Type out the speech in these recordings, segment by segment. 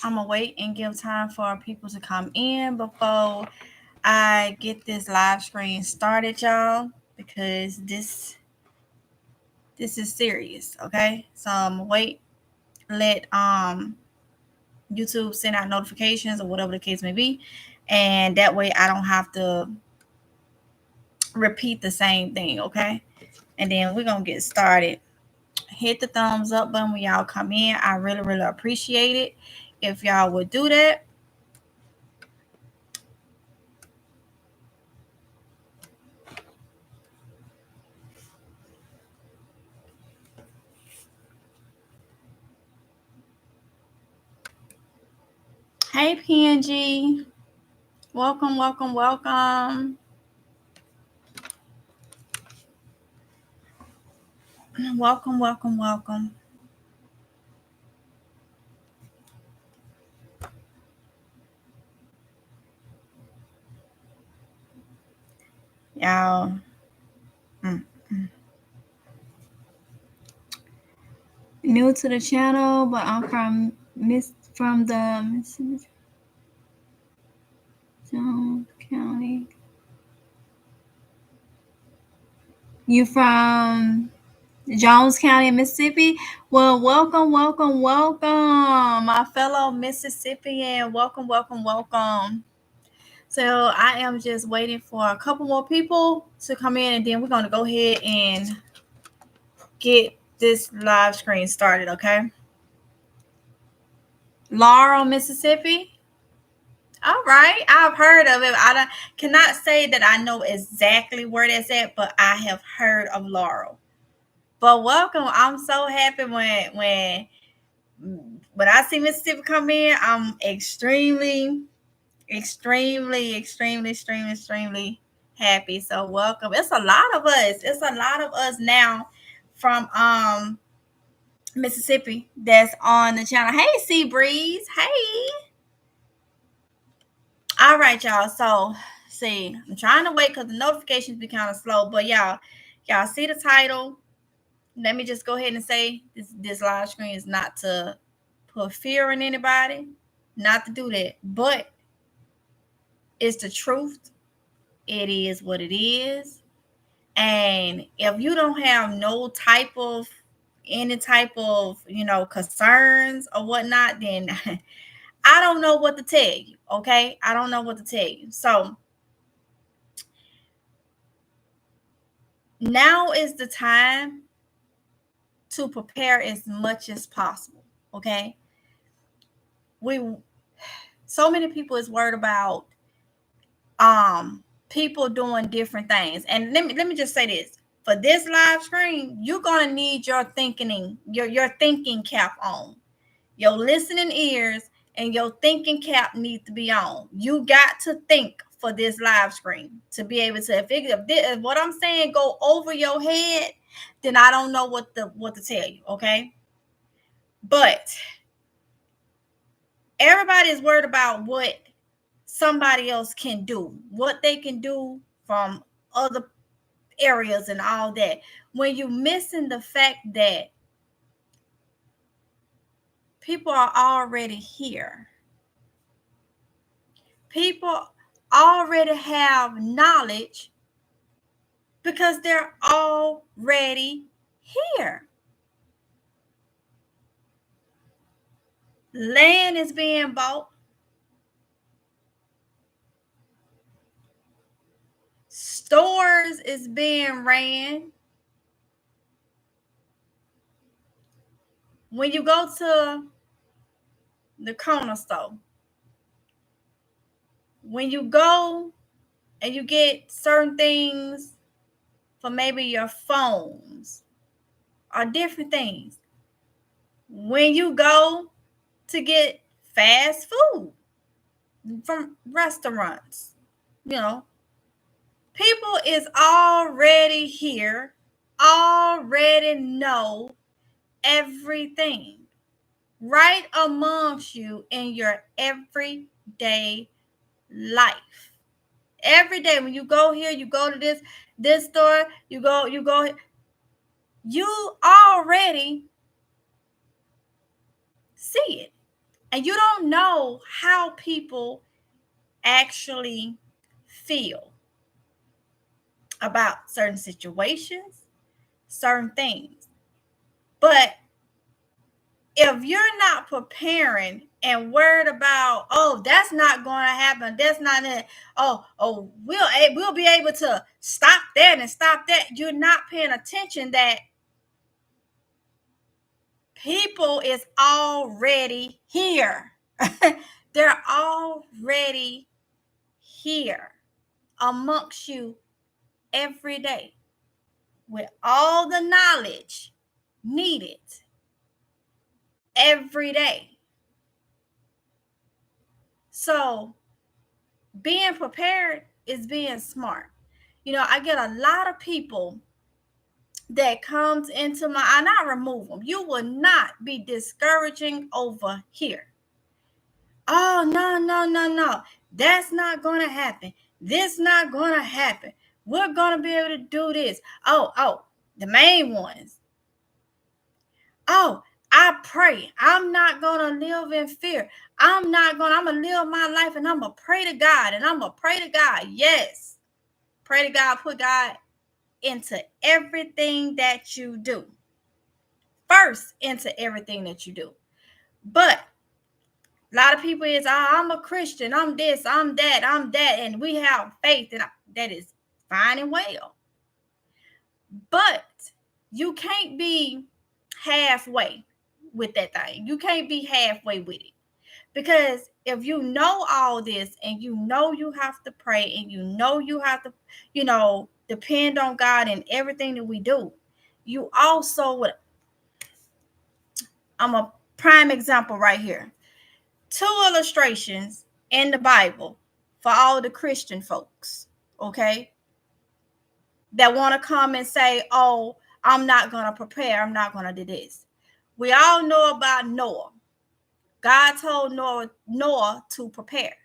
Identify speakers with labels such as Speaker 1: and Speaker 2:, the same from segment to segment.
Speaker 1: I'm gonna wait and give time for people to come in before I get this live screen started, y'all, because this is serious, okay? So I'm gonna wait, let YouTube send out notifications or whatever the case may be, and that way I don't have to repeat the same thing, okay? And then we're gonna get started. Hit the thumbs up button when y'all come in. I really appreciate it if y'all would do that. Hey PNG, welcome. Welcome. Y'all. New to the channel, but I'm from the Jones County. You from Jones County, Mississippi? Well, welcome, my fellow Mississippian. Welcome. So I am just waiting for a couple more people to come in, and then we're going to go ahead and get this live screen started, okay? Laurel, Mississippi. All right, I've heard of it. Cannot say that I know exactly where that's at, but I have heard of Laurel. But welcome. I'm so happy when I see Mississippi come in. I'm extremely happy. So welcome. It's a lot of us. It's a lot of us now from Mississippi that's on the channel. Hey, Sea Breeze. Hey. All right, y'all. So see, I'm trying to wait because the notifications be kind of slow. But y'all see the title. Let me just go ahead and say this live screen is not to put fear in anybody, not to do that, but it's the truth. It is what it is. And if you don't have any type of concerns or whatnot, then I don't know what to tell you. Okay, I don't know what to tell you. So now is the time to prepare as much as possible. Okay, so many people is worried about people doing different things. And let me just say this. For this live stream, you're gonna need your thinking cap on. Your listening ears and your thinking cap need to be on. You got to think for this live stream to be able to. If what I'm saying go over your head, then I don't know what to tell you. Okay, but everybody is worried about what somebody else can do, what they can do from other areas and all that. When you're missing the fact that people are already here, people already have knowledge because they're already here. Land is being bought. Stores is being ran. When you go to the corner store, when you go and you get certain things for maybe your phones or different things, when you go to get fast food from restaurants, people is already here, already know everything right amongst you in your everyday life. Every day when you go here, you go to this store, you go, you already see it. And you don't know how people actually feel about certain situations, certain things. But if you're not preparing and worried about, oh, that's not going to happen, that's not it, we'll be able to stop that and stop that, you're not paying attention that people is already here. They're already here amongst you every day with all the knowledge needed every day. So being prepared is being smart. I get a lot of people that comes into and I remove them. You will not be discouraging over here. Oh, no, no, no, no. That's not going to happen. This not going to happen. We're going to be able to do this. Oh, the main ones. Oh, I pray. I'm not going to live in fear. I'm going to live my life and I'm going to pray to God and I'm going to pray to God. Yes. Pray to God, put God into everything that you do. First into everything that you do. But a lot of people is, I'm a Christian, I'm this, I'm that, and we have faith, and that is fine and well. But you can't be halfway with that thing. You can't be halfway with it. Because if you know all this and you know you have to pray and you know you have to, depend on God in everything that we do, you also would. I'm a prime example right here. 2 illustrations in the Bible for all the Christian folks, okay, that want to come and say, oh, I'm not going to prepare. I'm not going to do this. We all know about Noah. God told Noah to prepare.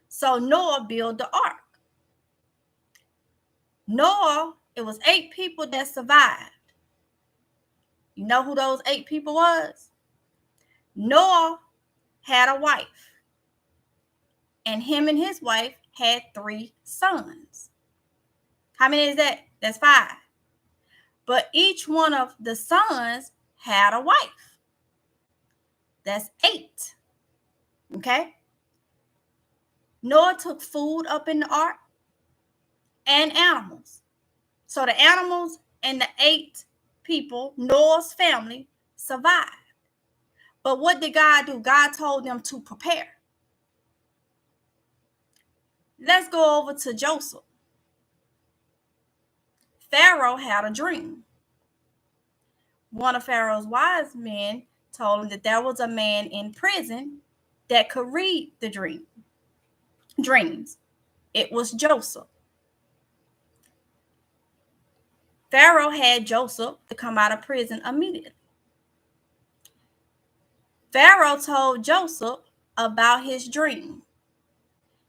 Speaker 1: So Noah built the ark. Noah, it was 8 people that survived. You know who those 8 people was? Noah had a wife. And him and his wife had 3 sons. How many is that? That's 5. But each one of the sons had a wife. That's 8. Okay? Noah took food up in the ark and animals. So the animals and the 8 people, Noah's family, survived. But what did God do? God told them to prepare. Let's go over to Joseph. Pharaoh had a dream. One of Pharaoh's wise men told him that there was a man in prison that could read the dreams. It was Joseph. Pharaoh had Joseph to come out of prison immediately. Pharaoh told Joseph about his dream.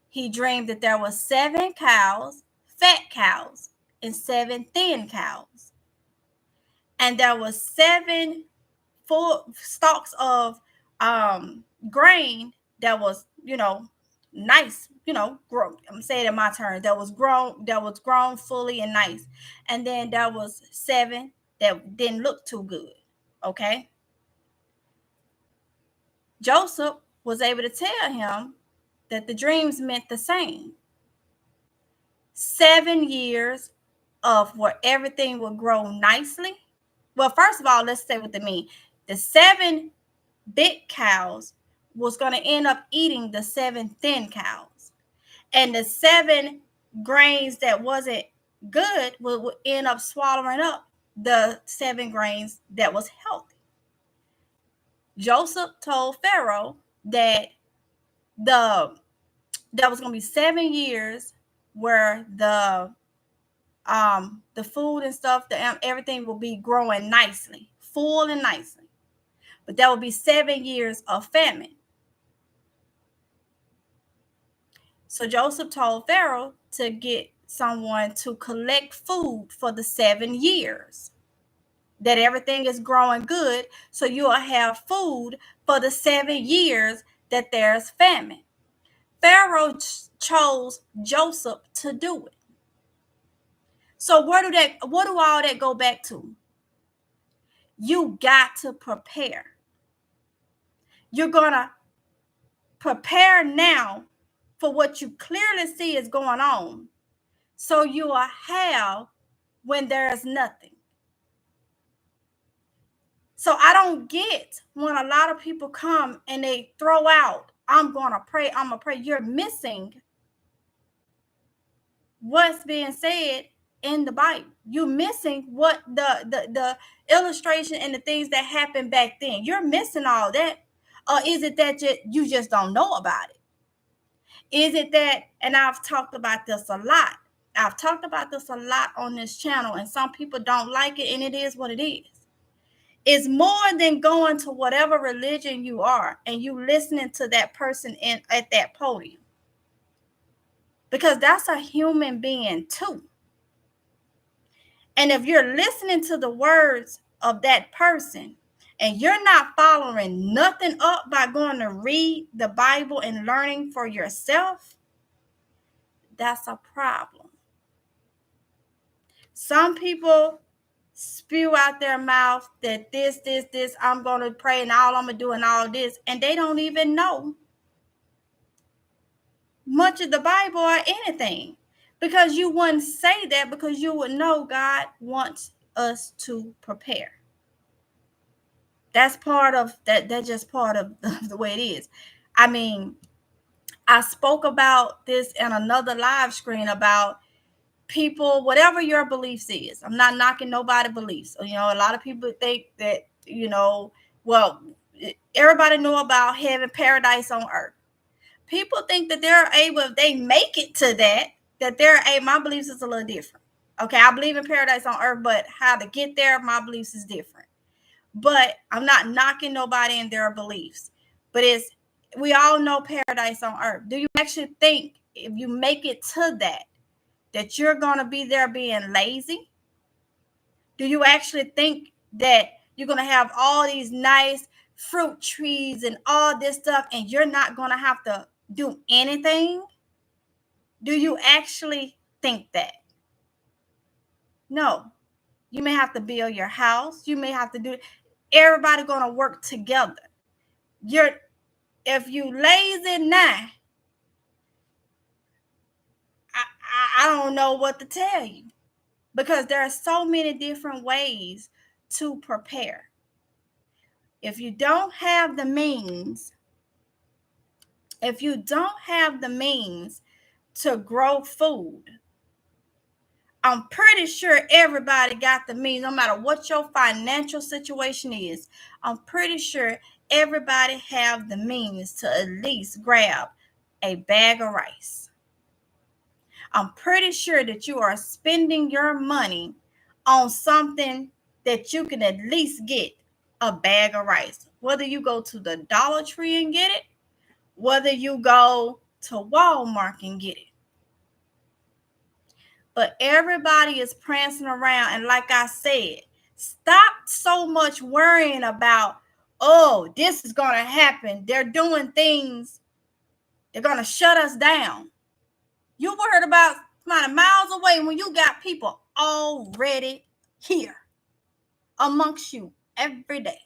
Speaker 1: He dreamed that there were 7 cows, fat cows, and 7 thin cows. And there was 7 full stalks of grain that was, nice, grown. I'm saying it in my turn. That was grown fully and nice. And then there was 7 that didn't look too good. Okay. Joseph was able to tell him that the dreams meant the same. 7 years of where everything would grow nicely. Well, first of all, let's say what they mean. The 7 big cows was going to end up eating the 7 thin cows. And the 7 grains that wasn't good would end up swallowing up the 7 grains that was healthy. Joseph told Pharaoh that there was going to be 7 years where the food and stuff, everything will be growing nicely, full and nicely. But there will be 7 years of famine. So Joseph told Pharaoh to get someone to collect food for the 7 years, that everything is growing good, so you will have food for the 7 years that there's famine. Pharaoh chose Joseph to do it. So what do all that go back to? You got to prepare. You're going to prepare now for what you clearly see is going on, so you will have when there's nothing. So I don't get when a lot of people come and they throw out, I'm going to pray, I'm going to pray. You're missing what's being said in the Bible. You're missing what the illustration and the things that happened back then. You're missing all that. Or is it that you just don't know about it? Is it that, and I've talked about this a lot. I've talked about this a lot on this channel, and some people don't like it, and it is what it is. It's more than going to whatever religion you are and you listening to that person at that podium. Because that's a human being too. And if you're listening to the words of that person and you're not following nothing up by going to read the Bible and learning for yourself, that's a problem. Some people spew out their mouth that this, I'm going to pray and all I'm going to do and all this, and they don't even know much of the Bible or anything, because you wouldn't say that, because you would know God wants us to prepare. That's part of that. That's just part of the way it is. I mean, I spoke about this in another live screen about people, whatever your beliefs is. I'm not knocking nobody's beliefs. You know, a lot of people think that, you know, well, everybody know about heaven, paradise on earth. People think that they're able, if they make it to that they're able. My beliefs is a little different. Okay, I believe in paradise on earth, but how to get there, my beliefs is different. But I'm not knocking nobody in their beliefs. But we all know paradise on earth. Do you actually think if you make it to that you're going to be there being lazy? Do you actually think that you're going to have all these nice fruit trees and all this stuff and you're not going to have to do anything? Do you actually think that? No. You may have to build your house. You may have to do, everybody going to work together. If you lazy now, I don't know what to tell you, because there are so many different ways to prepare. If you don't have the means, to grow food, I'm pretty sure everybody got the means, no matter what your financial situation is. I'm pretty sure everybody have the means to at least grab a bag of rice. I'm pretty sure that you are spending your money on something that you can at least get a bag of rice. Whether you go to the Dollar Tree and get it, whether you go to Walmart and get it. But everybody is prancing around. And like I said, stop so much worrying about, oh, this is going to happen. They're doing things. They're going to shut us down. You worried about miles away when you got people already here amongst you every day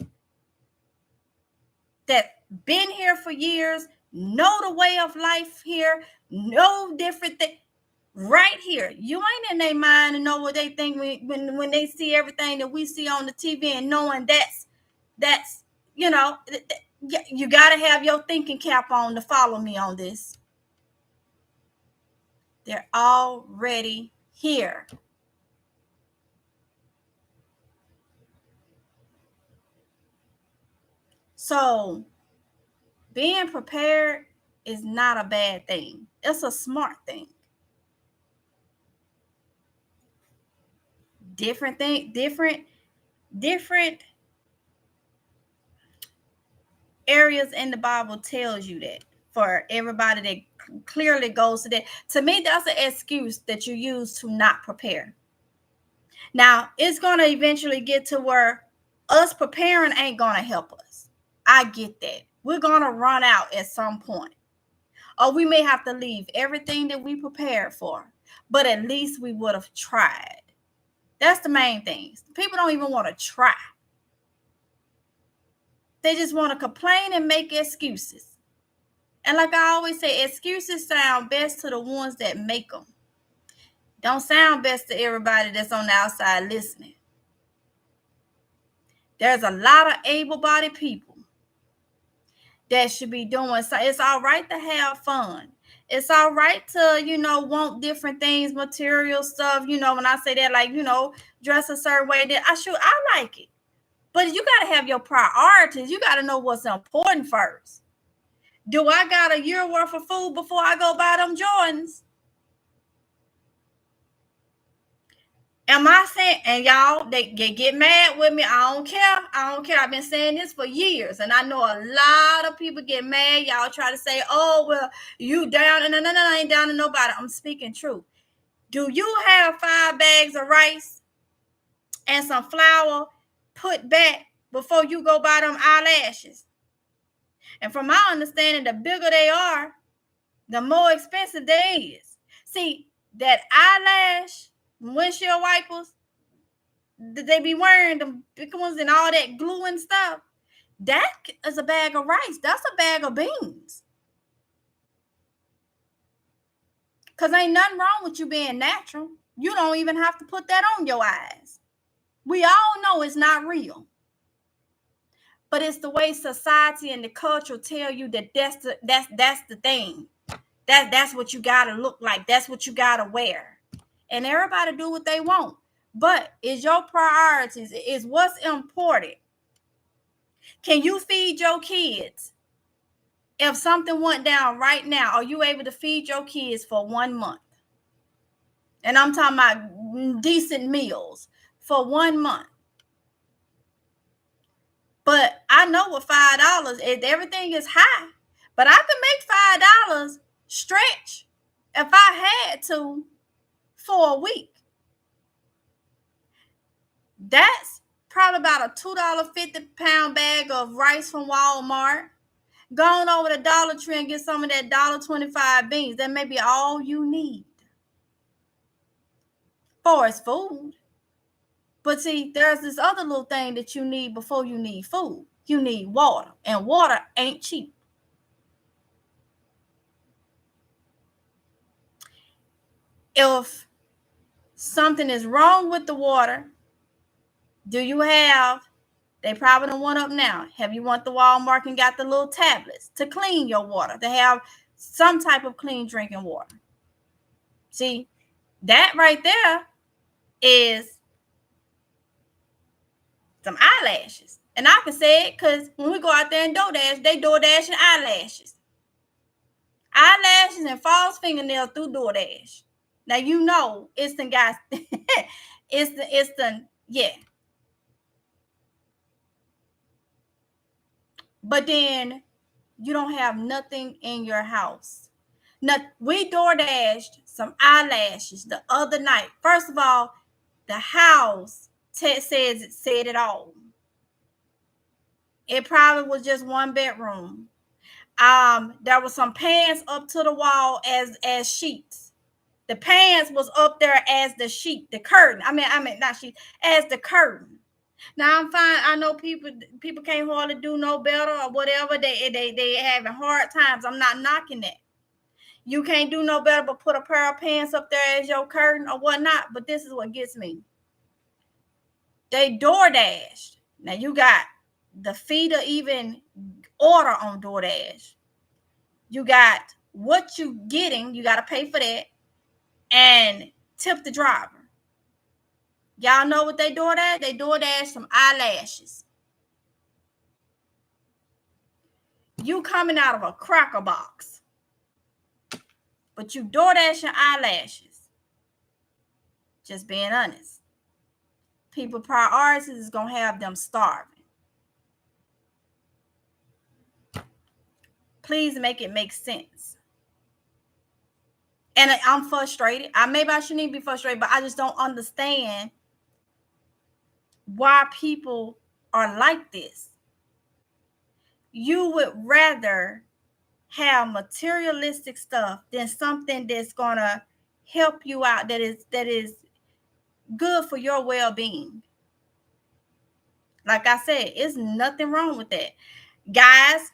Speaker 1: that been here for years, know the way of life here, know different things. Right here, you ain't in their mind and know what they think when they see everything that we see on the TV, and knowing that's you know, you got to have your thinking cap on to follow me on this. They're already here. So being prepared is not a bad thing. It's a smart thing. Different areas in the Bible tells you that. For everybody that clearly goes to that, to me, that's an excuse that you use to not prepare. Now, it's going to eventually get to where us preparing ain't going to help us. I get that. We're going to run out at some point. Or we may have to leave everything that we prepared for. But at least we would have tried. That's the main thing. People don't even want to try. They just want to complain and make excuses. And like I always say, excuses sound best to the ones that make them. Don't sound best to everybody that's on the outside listening. There's a lot of able-bodied people that should be doing so. It's all right to have fun. It's all right to, want different things, material stuff. When I say that, like, dress a certain way, that I like it. But you got to have your priorities. You got to know what's important first. Do I got a year worth of food before I go buy them Jordans? Am I saying, and y'all, they get mad with me. I don't care. I've been saying this for years. And I know a lot of people get mad. Y'all try to say, oh, well, you down. And no, I ain't down to nobody. I'm speaking truth. Do you have 5 bags of rice and some flour put back before you go buy them eyelashes? And from my understanding, the bigger they are, the more expensive they is. See, that eyelash windshield wipers that they be wearing, the big ones and all that glue and stuff, that is a bag of rice. That's a bag of beans. Because ain't nothing wrong with you being natural. You don't even have to put that on your eyes. We all know it's not real. But it's the way society and the culture tell you that that's the thing. That's what you gotta look like. That's what you gotta wear. And everybody do what they want. But is your priorities, is what's important. Can you feed your kids? If something went down right now, are you able to feed your kids for 1 month? And I'm talking about decent meals for 1 month. But I know with $5, everything is high. But I could make $5 stretch if I had to for a week. That's probably about a $2.50 bag of rice from Walmart. Going over to Dollar Tree and get some of that $1.25 beans. That may be all you need for its food. But see, there's this other little thing that you need before you need food. You need water, and water ain't cheap. If something is wrong with the water, do you have, they probably don't want up now, have you went to Walmart and got the little tablets to clean your water, to have some type of clean drinking water? See, that right there is some eyelashes. And I can say it because when we go out there and DoorDash, they DoorDash and eyelashes. Eyelashes and false fingernails through DoorDash. Now you know it's the guys. Yeah. But then you don't have nothing in your house. Now, we DoorDashed some eyelashes the other night. First of all, the house said it all. It probably was just 1 bedroom. There was some pants up to the wall as sheets. The pants was up there as the sheet, the curtain. I mean not sheet, as the curtain. Now I'm fine. I know people can't hardly do no better or whatever. They having hard times. I'm not knocking that. You can't do no better but put a pair of pants up there as your curtain or whatnot. But this is what gets me. They DoorDashed. Now you got the fee to even order on DoorDash. You got what you getting. You got to pay for that. And tip the driver. Y'all know what they DoorDash? They DoorDash some eyelashes. You coming out of a cracker box, but you DoorDashing eyelashes. Just being honest. People priorities is going to have them starving. Please make it make sense. And I'm frustrated. Maybe I shouldn't be frustrated, but I just don't understand why people are like this. you would rather have materialistic stuff than something that's gonna help you out, that is good for your well-being. Like I said, it's nothing wrong with that. Guys,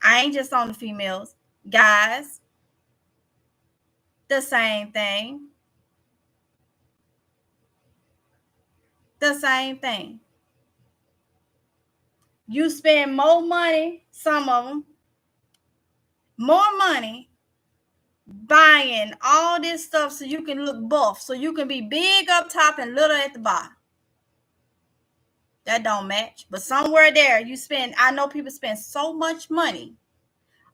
Speaker 1: I ain't just on the females. Guys, the same thing. The same thing. You spend more money, some of them, more money buying all this stuff so you can look buff, so you can be big up top and little at the bottom. That don't match. But somewhere there, you spend, I know people spend so much money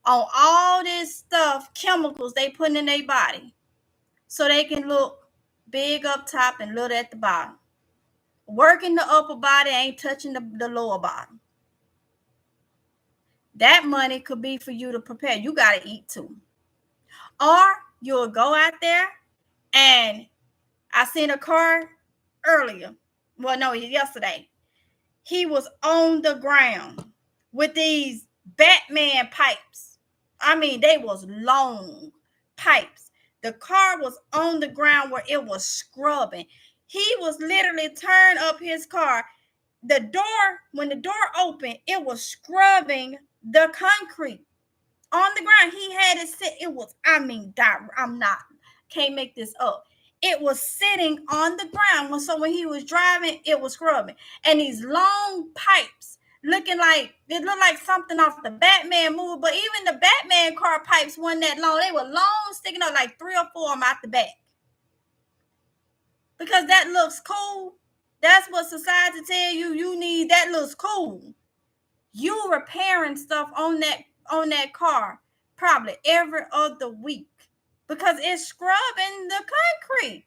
Speaker 1: on all this stuff, chemicals they put in their body, so they can look big up top and little at the bottom. Working the upper body ain't touching the lower bottom. That money could be for you to prepare. You got to eat too. Or you'll go out there, and I seen a car earlier. Well, no, yesterday. He was on the ground with these Batman pipes. I mean, they was long pipes. The car was on the ground where it was scrubbing. He was literally turned up his car. The door, when the door opened, it was scrubbing the concrete on the ground. He had it sit. It was, can't make this up. It was sitting on the ground. So when he was driving, it was scrubbing. And these long pipes looking like, it looked like something off the Batman movie, but even the Batman car pipes weren't that long. They were long, sticking up like 3 or 4 of them out the back. Because that looks cool. That's what society tell you you need. That looks cool. You repairing stuff on that car probably every other week because it's scrubbing the concrete.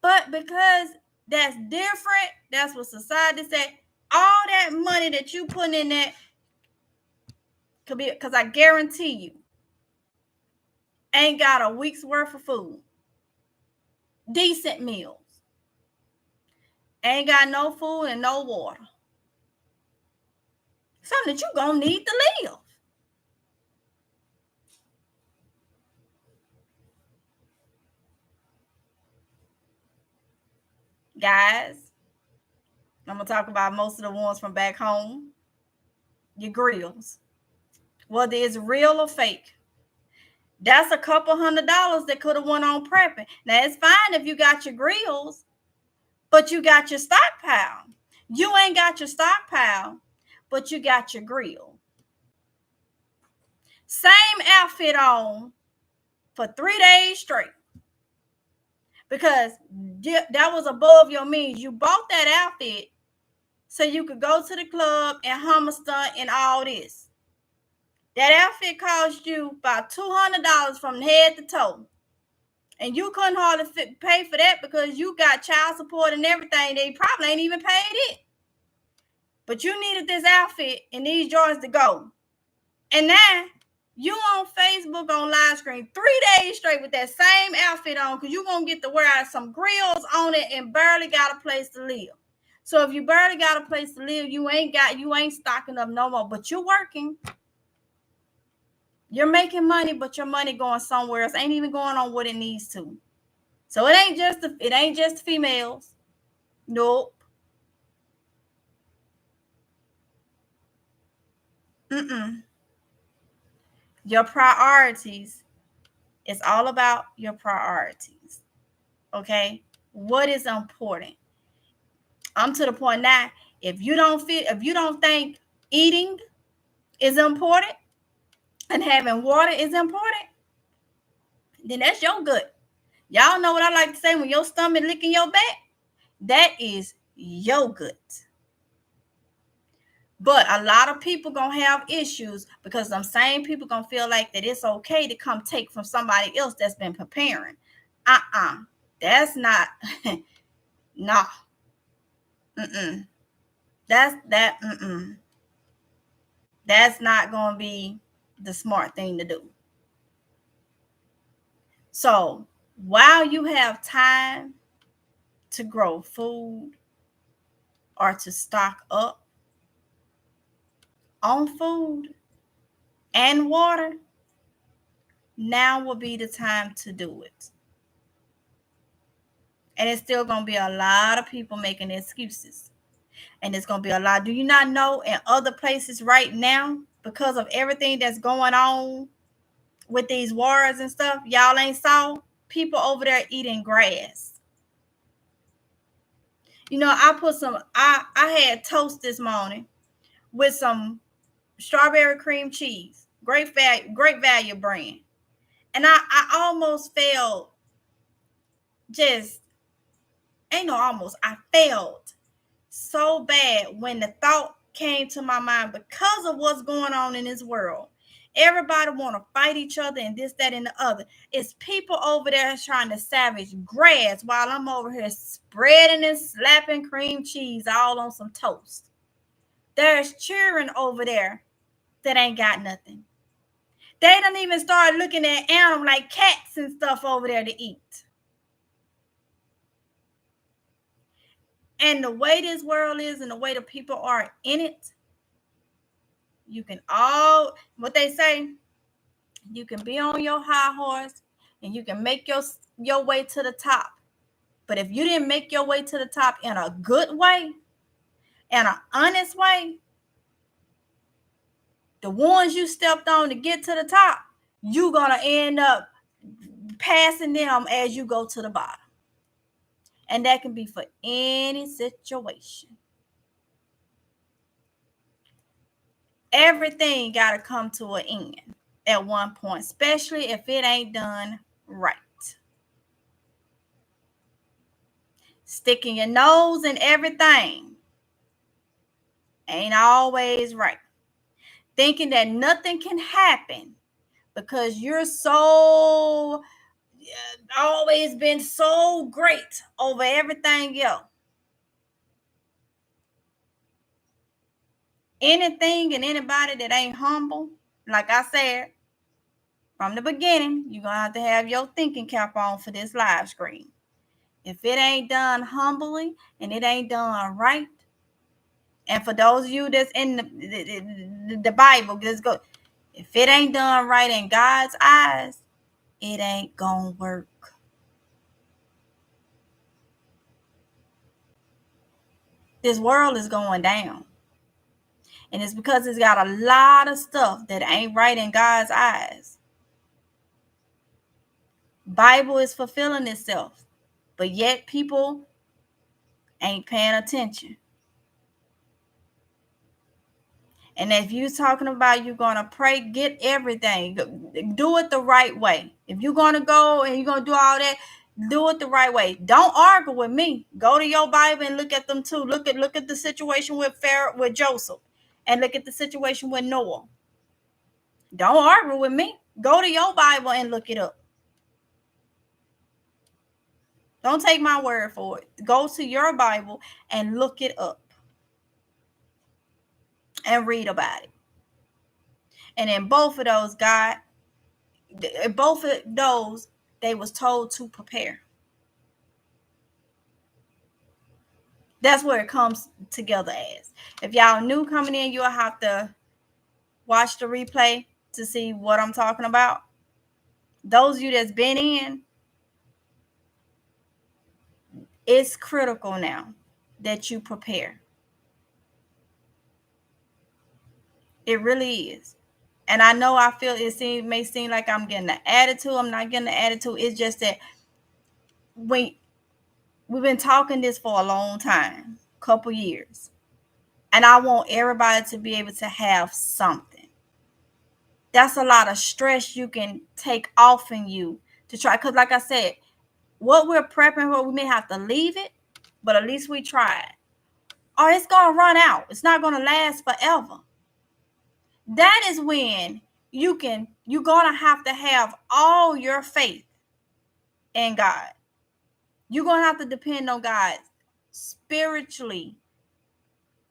Speaker 1: But because that's different, that's what society said. All that money that you put in that could be, because I guarantee you ain't got a week's worth of food, decent meals, ain't got no food and no water. Something that you gonna need to live. Guys, I'm gonna talk about most of the ones from back home. Your grills, whether it's real or fake, that's a couple $100 that could have went on prepping. Now it's fine if you got your grills, but you got your stockpile. You ain't got your stockpile, but you got your grill. Same outfit on for 3 days straight because that was above your means. You bought that outfit so you could go to the club and hummer stunt and all this. That outfit cost you about $200 from head to toe. And you couldn't hardly pay for that because you got child support and everything. They probably ain't even paid it. But you needed this outfit and these joints to go. And now you on Facebook on live screen 3 days straight with that same outfit on because you're going to get to wear out some grills on it and barely got a place to live. So if you barely got a place to live, you ain't stocking up no more, but you're working. You're making money, but your money going somewhere else. Ain't even going on what it needs to. So it ain't just females. Nope. Your priorities. It's all about your priorities. Okay? What is important? I'm to the point now, if you don't think eating is important and having water is important, then that's your good. Y'all know what I like to say, when your stomach licking your back, that is yogurt. But a lot of people gonna have issues because them same people gonna feel like that it's okay to come take from somebody else that's been preparing. That's not nah. That's not gonna be the smart thing to do. So while you have time to grow food or to stock up, on food and water, now will be the time to do it. And it's still going to be a lot of people making excuses. And it's going to be a lot. Do you not know in other places right now, because of everything that's going on with these wars and stuff, y'all ain't saw people over there eating grass. You know, I had toast this morning with some strawberry cream cheese, great value brand. And I almost felt just, ain't no almost, I felt so bad when the thought came to my mind because of what's going on in this world. Everybody want to fight each other and this, that, and the other. It's people over there trying to savage grass while I'm over here spreading and slapping cream cheese all on some toast. There's children over there that ain't got nothing. They don't even start looking at animals like cats and stuff over there to eat. And the way this world is and the way the people are in it, you can all, what they say, you can be on your high horse and you can make your way to the top. But if you didn't make your way to the top in a good way, in an honest way, the ones you stepped on to get to the top, you're going to end up passing them as you go to the bottom. And that can be for any situation. Everything got to come to an end at one point, especially if it ain't done right. Sticking your nose in everything ain't always right. Thinking that nothing can happen because you're so always been so great over everything else. Anything and anybody that ain't humble, like I said from the beginning, you're going to have your thinking cap on for this live stream. If it ain't done humbly and it ain't done right, and for those of you that's in the Bible, let's go. If it ain't done right in God's eyes, it ain't gonna work. This world is going down. And it's because it's got a lot of stuff that ain't right in God's eyes. Bible is fulfilling itself, but yet people ain't paying attention. And if you're talking about you're going to pray, get everything. Do it the right way. If you're going to go and you're going to do all that, do it the right way. Don't argue with me. Go to your Bible and look at them too. Look at the situation with Pharaoh, with Joseph, and look at the situation with Noah. Don't argue with me. Go to your Bible and look it up. Don't take my word for it. Go to your Bible and look it up and read about it. And in both of those, they was told to prepare. That's where it comes together as. If y'all new coming in, you'll have to watch the replay to see what I'm talking about. Those of you that's been in, it's critical now that you prepare. It really is. And I know I feel may seem like I'm getting an attitude. I'm not getting an attitude. It's just that we've been talking this for a long time, couple years. And I want everybody to be able to have something. That's a lot of stress you can take off in you to try. Because like I said, what we're prepping for, we may have to leave it, but at least we tried. Or it's going to run out. It's not going to last forever. That is when you're going to have all your faith in God. You're going to have to depend on God spiritually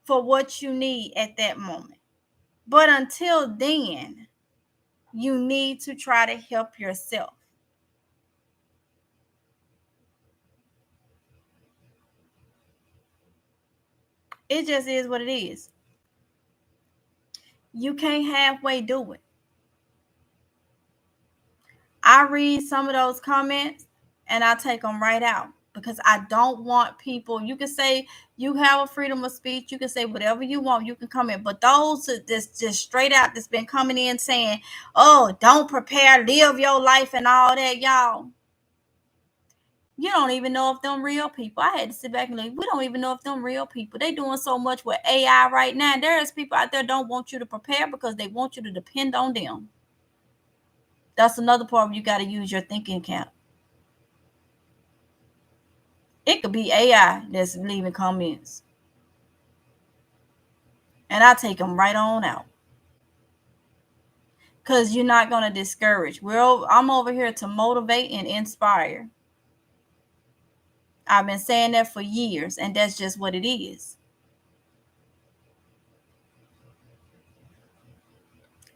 Speaker 1: for what you need at that moment. But until then, you need to try to help yourself. It just is what it is. You can't halfway do it. I read some of those comments and I take them right out because I don't want people. You can say you have a freedom of speech. You can say whatever you want. You can comment. But those that's just straight out that's been coming in saying, oh, don't prepare, live your life and all that, y'all. You don't even know if them real people. I had to sit back and look. We don't even know if them real people. They doing so much with AI right now. There's people out there don't want you to prepare because they want you to depend on them. That's another part where you got to use your thinking cap. It could be AI that's leaving comments. And I take them right on out. Because you're not going to discourage. I'm over here to motivate and inspire. I've been saying that for years, and that's just what it is.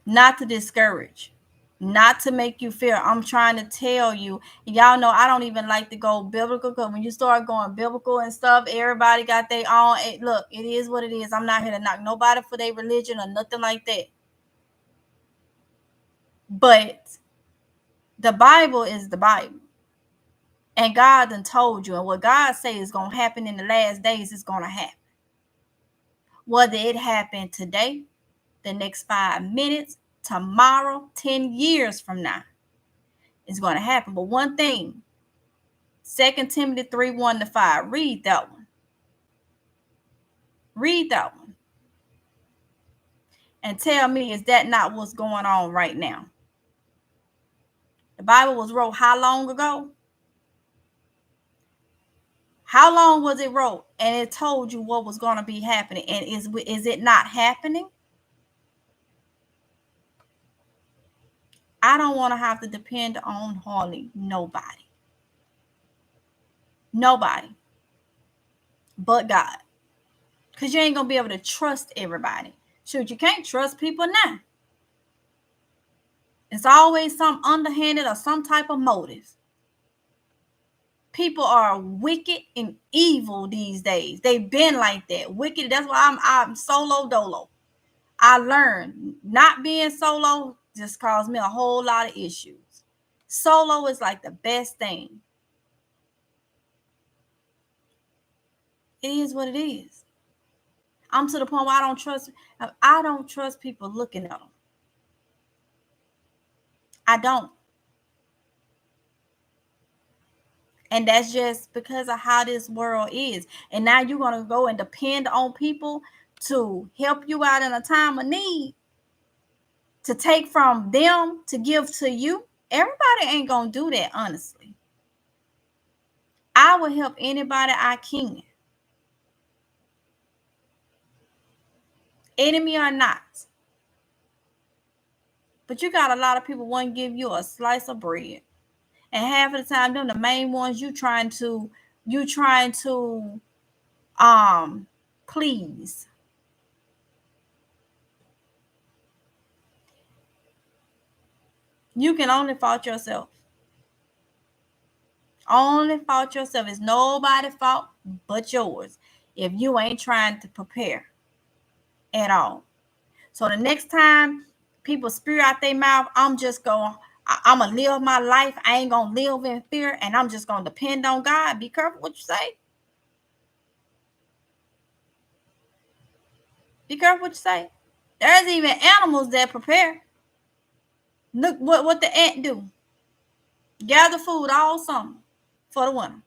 Speaker 1: Not to discourage. Not to make you fear. I'm trying to tell you. Y'all know I don't even like to go biblical because when you start going biblical and stuff, everybody got their own. Look, it is what it is. I'm not here to knock nobody for their religion or nothing like that. But the Bible is the Bible. And God done told you. And what God says is going to happen in the last days is going to happen. Whether it happened today, the next 5 minutes, tomorrow, 10 years from now, it's going to happen. But one thing, 2 Timothy 3:1-5, read that one. Read that one. And tell me, is that not what's going on right now? The Bible was wrote how long ago? How long was it wrote? And it told you what was going to be happening. And is it not happening? I don't want to have to depend on hardly nobody. Nobody but God. Because you ain't going to be able to trust everybody. Shoot, you can't trust people now. It's always some underhanded or some type of motive. People are wicked and evil these days. They've been like that. Wicked. That's why I'm solo dolo. I learned not being solo just caused me a whole lot of issues. Solo is like the best thing. It is what it is. I'm to the point where I don't trust people looking at them. I don't. And that's just because of how this world is. And now you're going to go and depend on people to help you out in a time of need, to take from them to give to you. Everybody ain't going to do that, honestly. I will help anybody I can. Enemy or not. But you got a lot of people want to give you a slice of bread. And half of the time, them the main ones you trying to please. You can only fault yourself. Only fault yourself. It's nobody's fault but yours if you ain't trying to prepare at all. So the next time people spew out their mouth, I'm going to live my life. I ain't going to live in fear, and I'm just going to depend on God. Be careful what you say. Be careful what you say. There's even animals that prepare. Look what the ant do. Gather food all summer for the winter.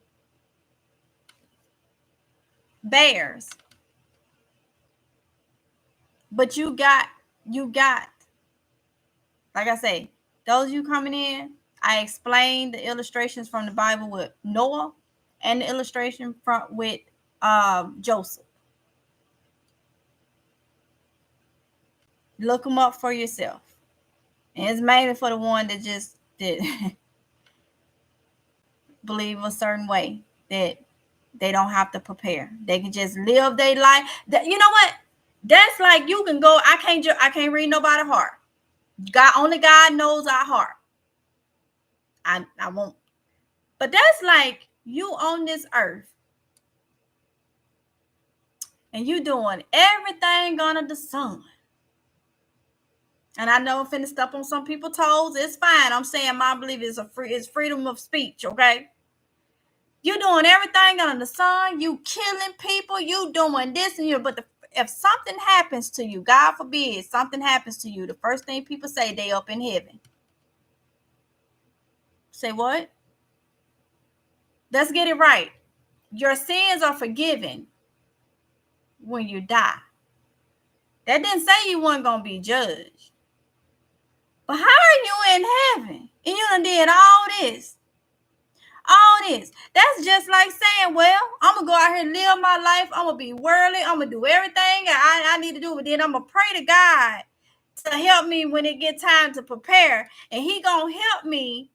Speaker 1: Bears. But you got, like I say, those of you coming in, I explained the illustrations from the Bible with Noah and the illustration with Joseph. Look them up for yourself. And it's mainly for the one that just did believe a certain way that they don't have to prepare. They can just live their life. You know what? That's like you can go. I can't read nobody's heart. Only God knows our heart. I won't. But that's like you on this earth and you doing everything under the sun. And I know I'm finna step on some people's toes. It's fine. I'm saying my belief is it's freedom of speech, okay? You doing everything under the sun. You killing people. You doing this and you. But if something happens to you, God forbid, something happens to you, the first thing people say, they up in heaven. Say what? Let's get it right. Your sins are forgiven when you die. That didn't say you weren't gonna be judged. But how are you in heaven? And you done did all this. All this. That's just like saying, well, I'm going to go out here and live my life. I'm going to be worldly. I'm going to do everything I need to do. But then I'm going to pray to God to help me when it get time to prepare. And he going to help me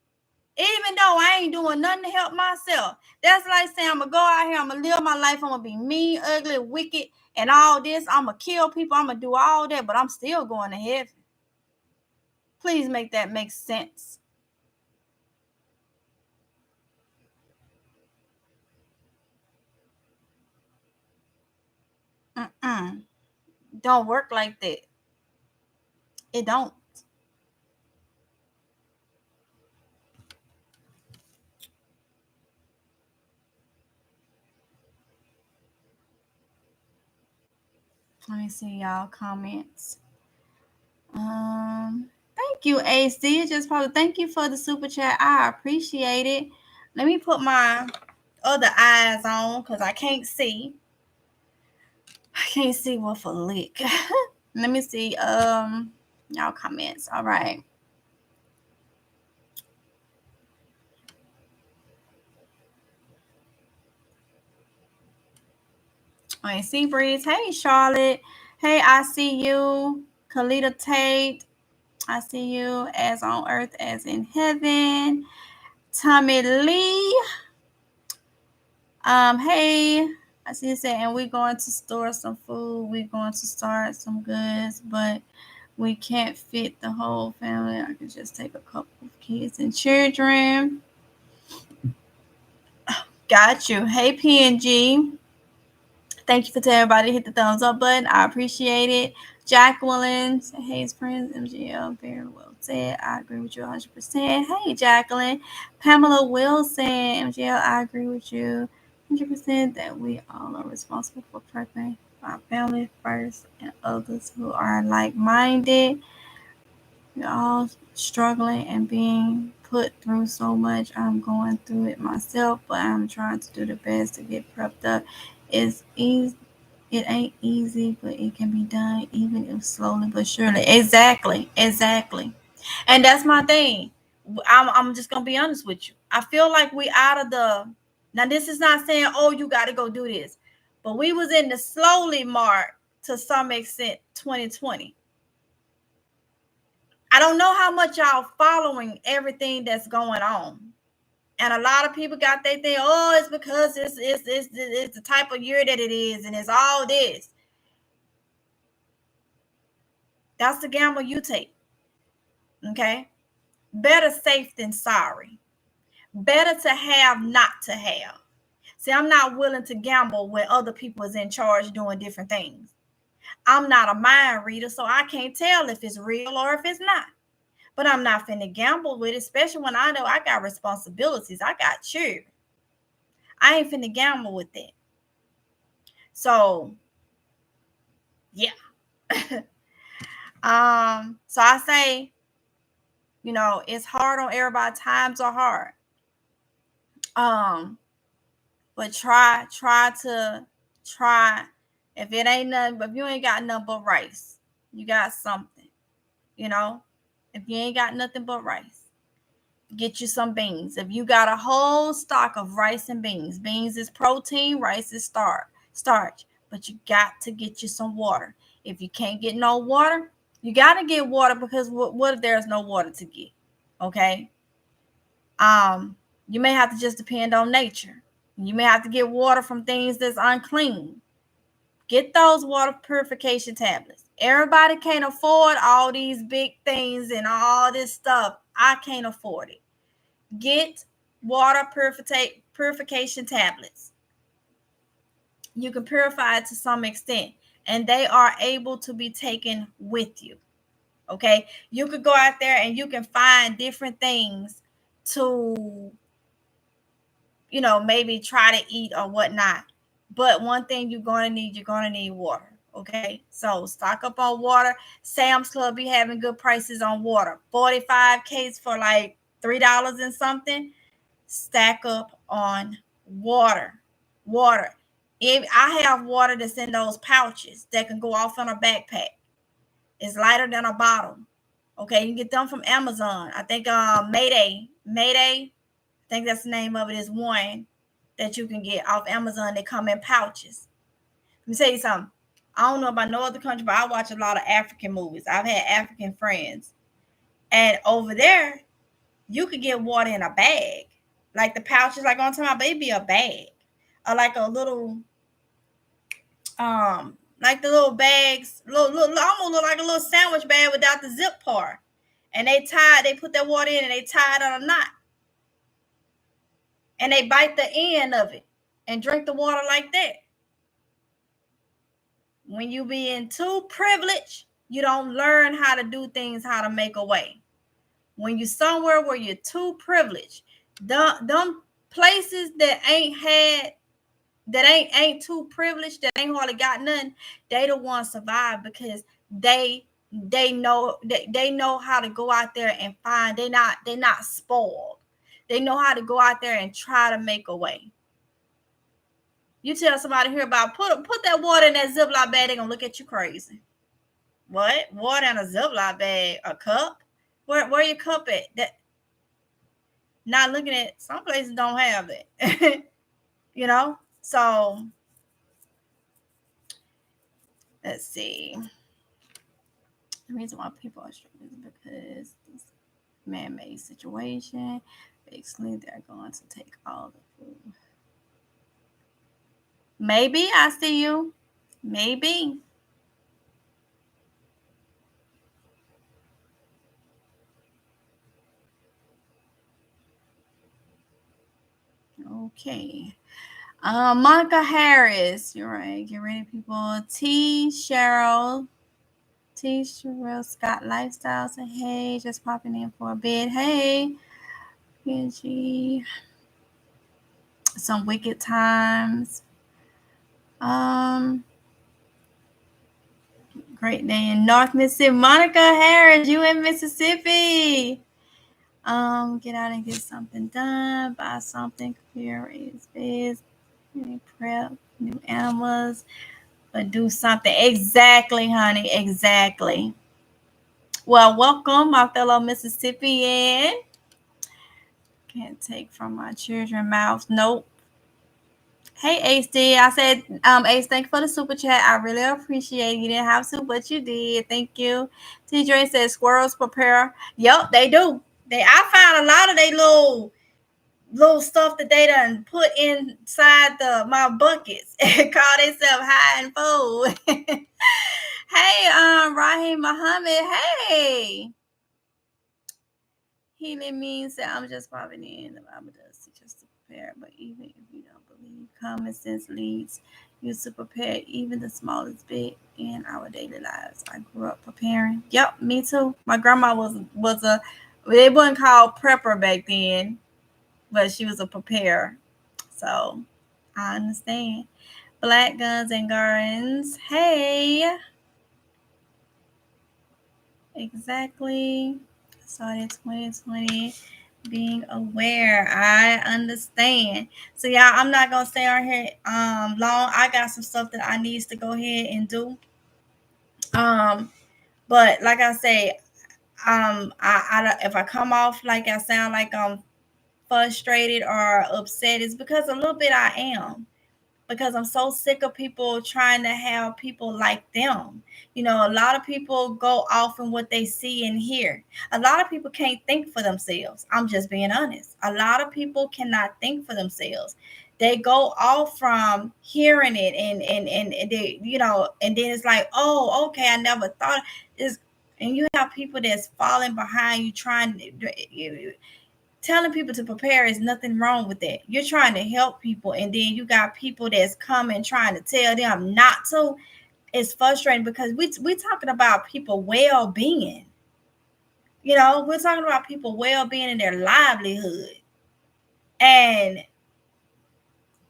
Speaker 1: even though I ain't doing nothing to help myself. That's like saying I'm going to go out here. I'm going to live my life. I'm going to be mean, ugly, wicked, and all this. I'm going to kill people. I'm going to do all that. But I'm still going to heaven. Please make that make sense. Don't work like that. It don't. Let me see y'all comments. Thank you, AC. Just probably thank you for the super chat. I appreciate it. Let me put my other eyes on because I can't see. I can't see with a lick. Let me see. Y'all comments. All right. All right, Sea Breeze. Hey, Charlotte. Hey, I see you. Kalita Tate. I see you as on earth as in heaven. Tommy Lee. Hey, I see you saying we're going to store some food. We're going to start some goods, but we can't fit the whole family. I can just take a couple of kids and children. Got you. Hey, PNG. Thank you for telling everybody to hit the thumbs up button. I appreciate it. Jacqueline, hey, friends, MGL, very well said. I agree with you 100%. Hey, Jacqueline. Pamela Wilson, MGL, I agree with you 100% that we all are responsible for prepping our family first and others who are like-minded. We're all struggling and being put through so much. I'm going through it myself, but I'm trying to do the best to get prepped up. It's easy. It ain't easy, but it can be done, even if slowly but surely. Exactly. And that's my thing. I'm just gonna be honest with you. I feel like we out of the. Now, this is not saying, oh, you got to go do this, but we was in the slowly mark to some extent. 2020. I don't know how much y'all following everything that's going on. And a lot of people got they think, oh, it's because it's the type of year that it is, and it's all this. That's the gamble you take. Okay? Better safe than sorry. Better to have, not to have. See, I'm not willing to gamble when other people is in charge doing different things. I'm not a mind reader, so I can't tell if it's real or if it's not. But I'm not finna gamble with it, especially when I know I got responsibilities. I got children. I ain't finna gamble with that. So, yeah. So I say, it's hard on everybody. Times are hard. But try if it ain't nothing, but if you ain't got nothing but rice, you got something, if you ain't got nothing but rice, get you some beans. If you got a whole stock of rice and beans is protein, rice is starch, but you got to get you some water. If you can't get no water, you got to get water, because what if there's no water to get? Okay. You may have to just depend on nature. You may have to get water from things that's unclean. Get those water purification tablets. Everybody can't afford all these big things and all this stuff. I can't afford it. Get water purification tablets. You can purify it to some extent, and they are able to be taken with you. Okay, you could go out there and you can find different things to, maybe try to eat or whatnot. But one thing you're gonna need water. Okay, so stock up on water. Sam's Club be having good prices on water. 45 case for like $3 and something. Stack up on water. Water. If I have water that's in those pouches that can go off in a backpack, it's lighter than a bottle. Okay, you can get them from Amazon. I think Mayday, I think that's the name of it, is one that you can get off Amazon. They come in pouches. Let me tell you something. I don't know about no other country, but I watch a lot of African movies. I've had African friends. And over there, you could get water in a bag. Like the pouches, like on time, it'd be a bag. Or like a little, like the little bags, almost look like a little sandwich bag without the zip part. And they put that water in and they tie it on a knot. And they bite the end of it and drink the water like that. When you being too privileged, you don't learn how to do things, how to make a way. When you somewhere where you're too privileged, them places that ain't too privileged, that ain't hardly got nothing, they the ones survive because they know how to go out there and find. They're not spoiled. They know how to go out there and try to make a way. You tell somebody here about put that water in that Ziploc bag, they're gonna look at you crazy. What? Water in a Ziploc bag? A cup? Where your cup at? That not looking at some places don't have it. So let's see. The reason why people are struggling is because this man-made situation. Basically, they're going to take all the food. Maybe I see you. Maybe. Okay. Monica Harris. You're right. Get ready, people. Cheryl Scott Lifestyle. Say hey, just popping in for a bit. Hey. PNG. Some wicked times. Great day in North Mississippi. Monica Harris, you in Mississippi. Get out and get something done. Buy something. Clear his beds. Prep new animals. But do something. Exactly, honey. Exactly. Well, welcome, my fellow Mississippian. Can't take from my children's mouths. Nope. Hey, Ace D. I said, Ace, thank you for the super chat. I really appreciate it. You didn't have to, but you did. Thank you. TJ says squirrels prepare. Yep, they do. I found a lot of they little stuff that they done put inside my buckets and call themselves high and full. Hey, Raheem Muhammad. Hey. Healing means that I'm just popping in. The Bible does teach us to prepare, but even if you don't believe, common sense leads you to prepare even the smallest bit in our daily lives. I grew up preparing. Yep, me too. My grandma was a, they wasn't called prepper back then, but she was a preparer. So I understand. Black Guns and Gardens. Hey. Exactly. Started 2020. Being aware. I understand. So yeah, I'm not gonna stay on here long. I got some stuff that I needs to go ahead and do. But like I say, I if I come off like I sound like I'm frustrated or upset, it's because a little bit I am. Because I'm so sick of people trying to have people like them. A lot of people go off in what they see and hear. A lot of people can't think for themselves. I'm just being honest. A lot of people cannot think for themselves. They go off from hearing it and they, and then it's like, oh, okay, I never thought this. And you have people that's falling behind you trying to telling people to prepare is nothing wrong with that. You're trying to help people, and then you got people that's coming trying to tell them not to. It's frustrating because we talking about people well-being. You know, we're talking about people well-being in their livelihood. And,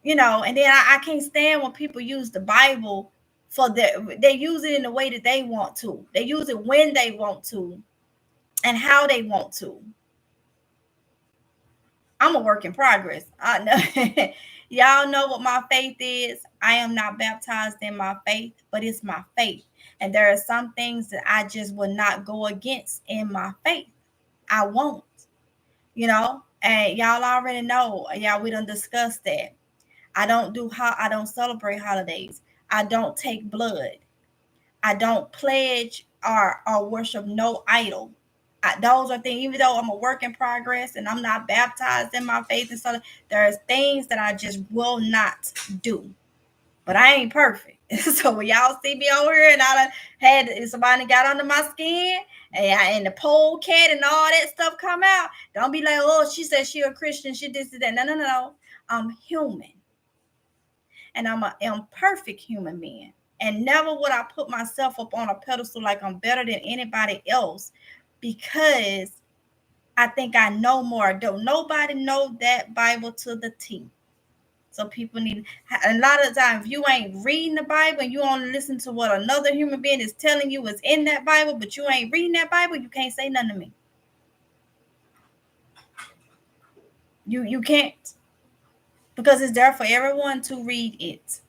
Speaker 1: you know, and then I can't stand when people use the Bible they use it in the way that they want to. They use it when they want to and how they want to. I'm a work in progress. I know. Y'all know what my faith is. I am not baptized in my faith, but it's my faith. And there are some things that I just will not go against in my faith. I won't, you know, and y'all already know. Yeah, we done discussed that. I don't celebrate holidays. I don't take blood. I don't pledge or worship no idol. Those are things, even though I'm a work in progress and I'm not baptized in my faith and stuff, there's things that I just will not do. But I ain't perfect. So when y'all see me over here and I done had somebody got under my skin and the pole cat and all that stuff come out, don't be like, oh, she said she a Christian, she this and that. No, no, no, no. I'm human. And I'm an imperfect human being. And never would I put myself up on a pedestal like I'm better than anybody else, because I think I know more. Don't nobody know that Bible to the T. So people need, a lot of the time, if you ain't reading the Bible and you only listen to what another human being is telling you is in that Bible, but you ain't reading that Bible, you can't say nothing to me. You can't. Because it's there for everyone to read it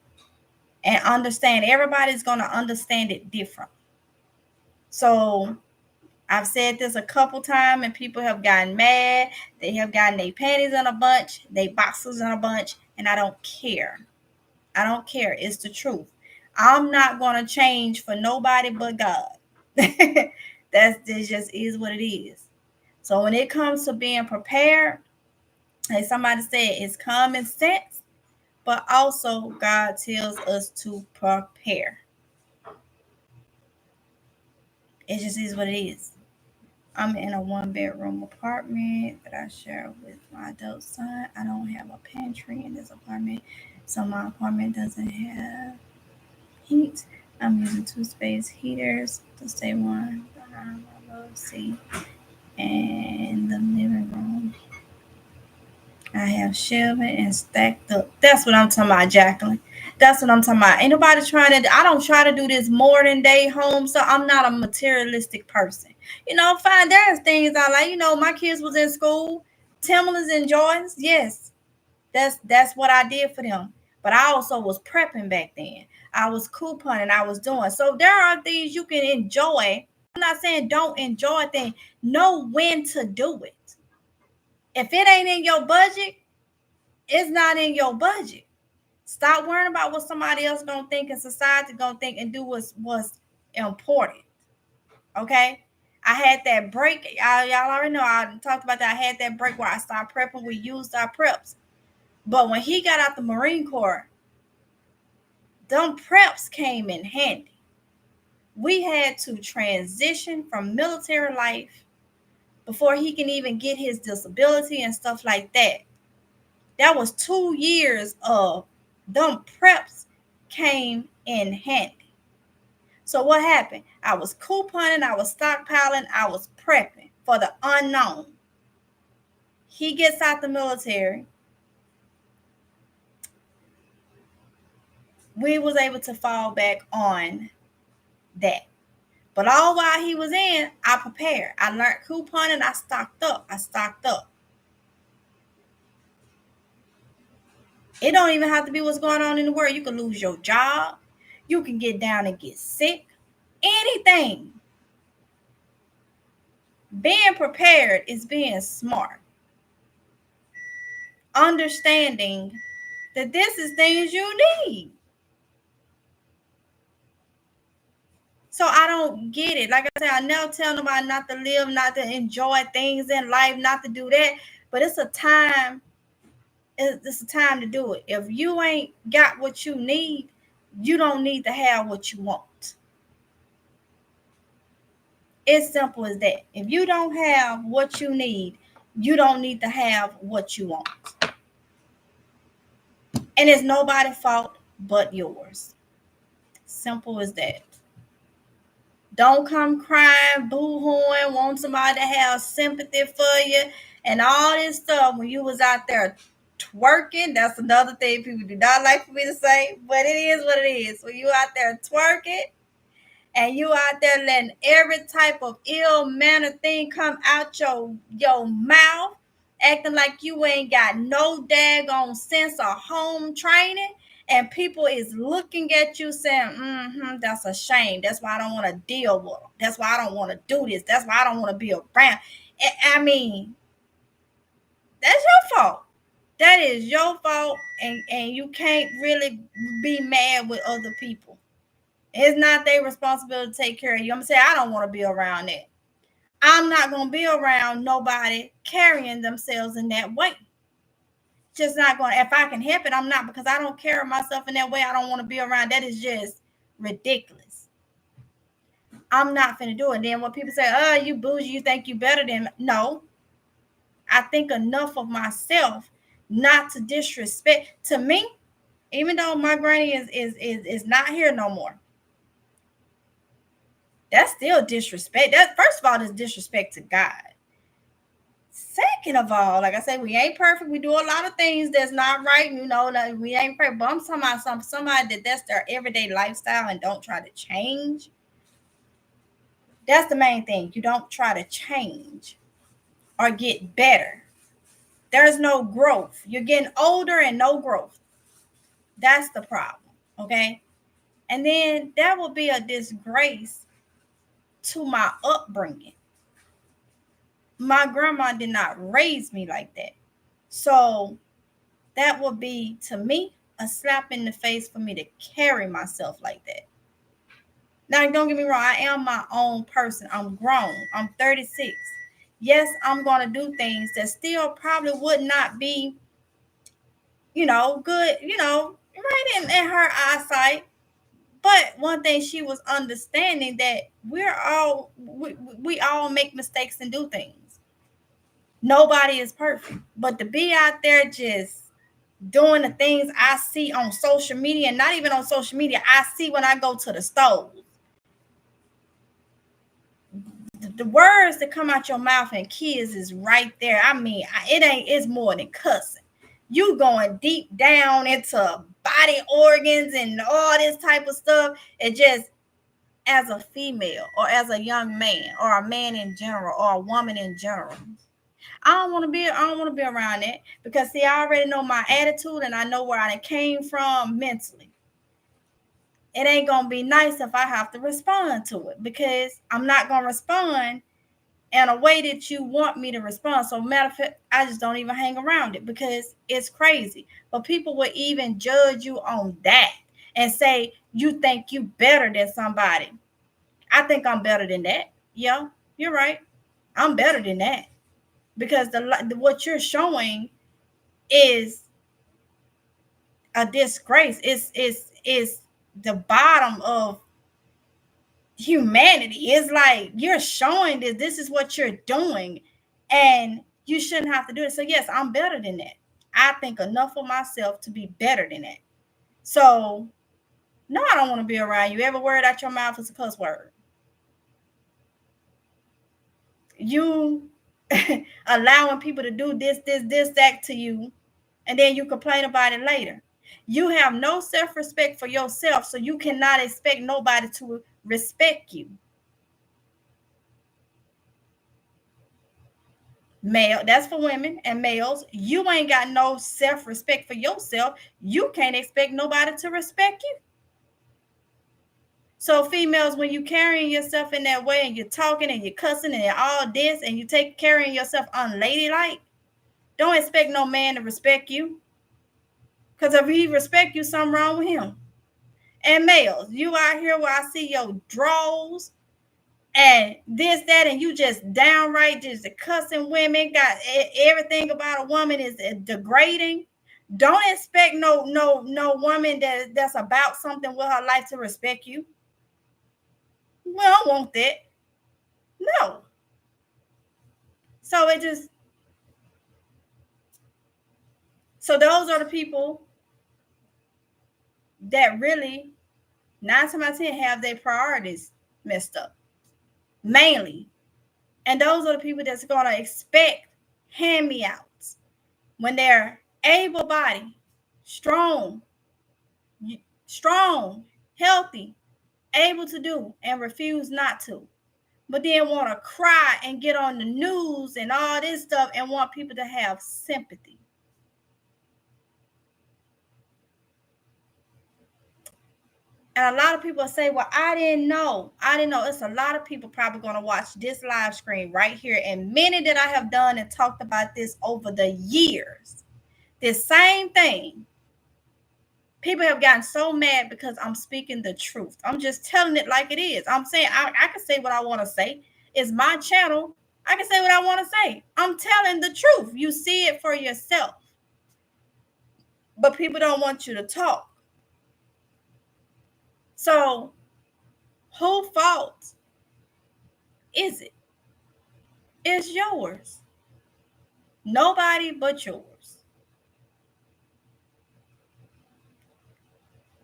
Speaker 1: and understand. Everybody's going to understand it different. So I've said this a couple times and people have gotten mad. They have gotten their panties in a bunch, their boxes in a bunch, and I don't care. I don't care. It's the truth. I'm not going to change for nobody but God. This just is what it is. So when it comes to being prepared, like somebody said, it's common sense, but also God tells us to prepare. It just is what it is. I'm in a 1-bedroom apartment that I share with my adult son. I don't have a pantry in this apartment, so my apartment doesn't have heat. I'm using 2 space heaters to stay warm behind my love seat and the living room. I have shelving and stacked up. That's what I'm talking about, Jacqueline. That's what I'm talking about. Ain't nobody trying to, I don't try to do this modern day home, so I'm not a materialistic person. You know, fine, there's things I like. You know, my kids was in school, Timberlands and Jordans. Yes, that's what I did for them. But I also was prepping back then. I was couponing, I was doing. So there are things you can enjoy. I'm not saying don't enjoy things. Know when to do it. If it ain't in your budget, it's not in your budget. Stop worrying about what somebody else gonna think and society gonna think, and do what's important. Okay. I had that break. Y'all already know I talked about that. I had that break where I started prepping. We used our preps. But when he got out the Marine Corps, them preps came in handy. We had to transition from military life before he can even get his disability and stuff like that. That was 2 years of them preps came in handy. So what happened? I was couponing, I was stockpiling, I was prepping for the unknown. He gets out the military. We was able to fall back on that. But all while he was in, I prepared. I learned couponing. I stocked up. It don't even have to be what's going on in the world. You can lose your job. You can get down and get sick. Anything. Being prepared is being smart. Understanding that this is things you need. So I don't get it. Like I said, I never tell nobody not to live, not to enjoy things in life, not to do that. But it's a time. It's a time to do it. If you ain't got what you need, you don't need to have what you want. It's simple as that. If you don't have what you need, you don't need to have what you want. And it's nobody's fault but yours. Simple as that. Don't come crying, boo-hooing, want somebody to have sympathy for you and all this stuff when you was out there twerking. That's another thing people do not like for me to say, but it is what it is. When you out there twerking and you out there letting every type of ill mannered thing come out your mouth, acting like you ain't got no daggone sense of home training, and people is looking at you saying, that's a shame. That's why I don't want to deal with them. That's why I don't want to do this. That's why I don't want to be around. I mean, that's your fault. That is your fault, and you can't really be mad with other people. It's not their responsibility to take care of you. I'm gonna say I don't want to be around that. I'm not gonna be around nobody carrying themselves in that way. Just not going. If I can help it, I'm not, because I don't carry myself in that way. I don't want to be around. That is just ridiculous. I'm not finna do it. And then when people say, "Oh, you bougie, you think you better than," no, I think enough of myself not to disrespect. To me, even though my granny is not here no more, that's still disrespect. That, first of all, is disrespect to God. Second of all, like I said, we ain't perfect. We do a lot of things that's not right. You know, like we ain't perfect. But I'm talking about somebody that's their everyday lifestyle and don't try to change. That's the main thing. You don't try to change or get better. There's no growth. You're getting older and no growth. That's the problem. Okay. And then that will be a disgrace to my upbringing. My grandma did not raise me like that. So that would be, to me, a slap in the face for me to carry myself like that. Now, don't get me wrong, I am my own person. I'm grown. I'm 36. Yes, I'm going to do things that still probably would not be, good, right in her eyesight. But one thing she was understanding that we all make mistakes and do things. Nobody is perfect. But to be out there just doing the things I see on social media, and not even on social media, I see when I go to the store. The words that come out your mouth and kids is right there. I mean, it's more than cussing. You going deep down into body organs and all this type of stuff. It just, as a female or as a young man or a man in general or a woman in general, I don't want to be around it, because see, I already know my attitude and I know where I came from mentally. It ain't gonna be nice if I have to respond to it, because I'm not gonna respond in a way that you want me to respond. So matter of fact, I just don't even hang around it, because it's crazy. But people will even judge you on that and say you think you better than somebody. I think I'm better than that. Yeah, you're right. I'm better than that, because what you're showing is a disgrace. It's the bottom of humanity. It's like you're showing this is what you're doing, and you shouldn't have to do it. So yes, I'm better than that. I think enough of myself to be better than that. So no, I don't want to be around you. Every word out your mouth is a cuss word. You allowing people to do this, that to you, and then you complain about it later. You have no self-respect for yourself, so you cannot expect nobody to respect you. Male, that's for women and males. You ain't got no self-respect for yourself. You can't expect nobody to respect you. So females, when you carrying yourself in that way and you're talking and you're cussing and all this and you take carrying yourself unladylike, don't expect no man to respect you. Because if he respect you, something wrong with him. And males, you out here where I see your drawers and this, that, and you just downright just cussing women, got everything about a woman is degrading. Don't expect no woman that's about something with her life to respect you. We don't want that. No. So those are the people that really 9 times out of 10 have their priorities messed up. mainly. And those are the people that's going to expect hand-me-outs when they're able-bodied, strong, healthy, able to do, and refuse not to. But then want to cry and get on the news and all this stuff and want people to have sympathy. And a lot of people say, well, I didn't know. It's a lot of people probably going to watch this live stream right here. And many that I have done and talked about this over the years. This same thing. People have gotten so mad because I'm speaking the truth. I'm just telling it like it is. I'm saying I can say what I want to say. It's my channel. I can say what I want to say. I'm telling the truth. You see it for yourself. But people don't want you to talk. So, whose fault is it? It's yours. Nobody but yours.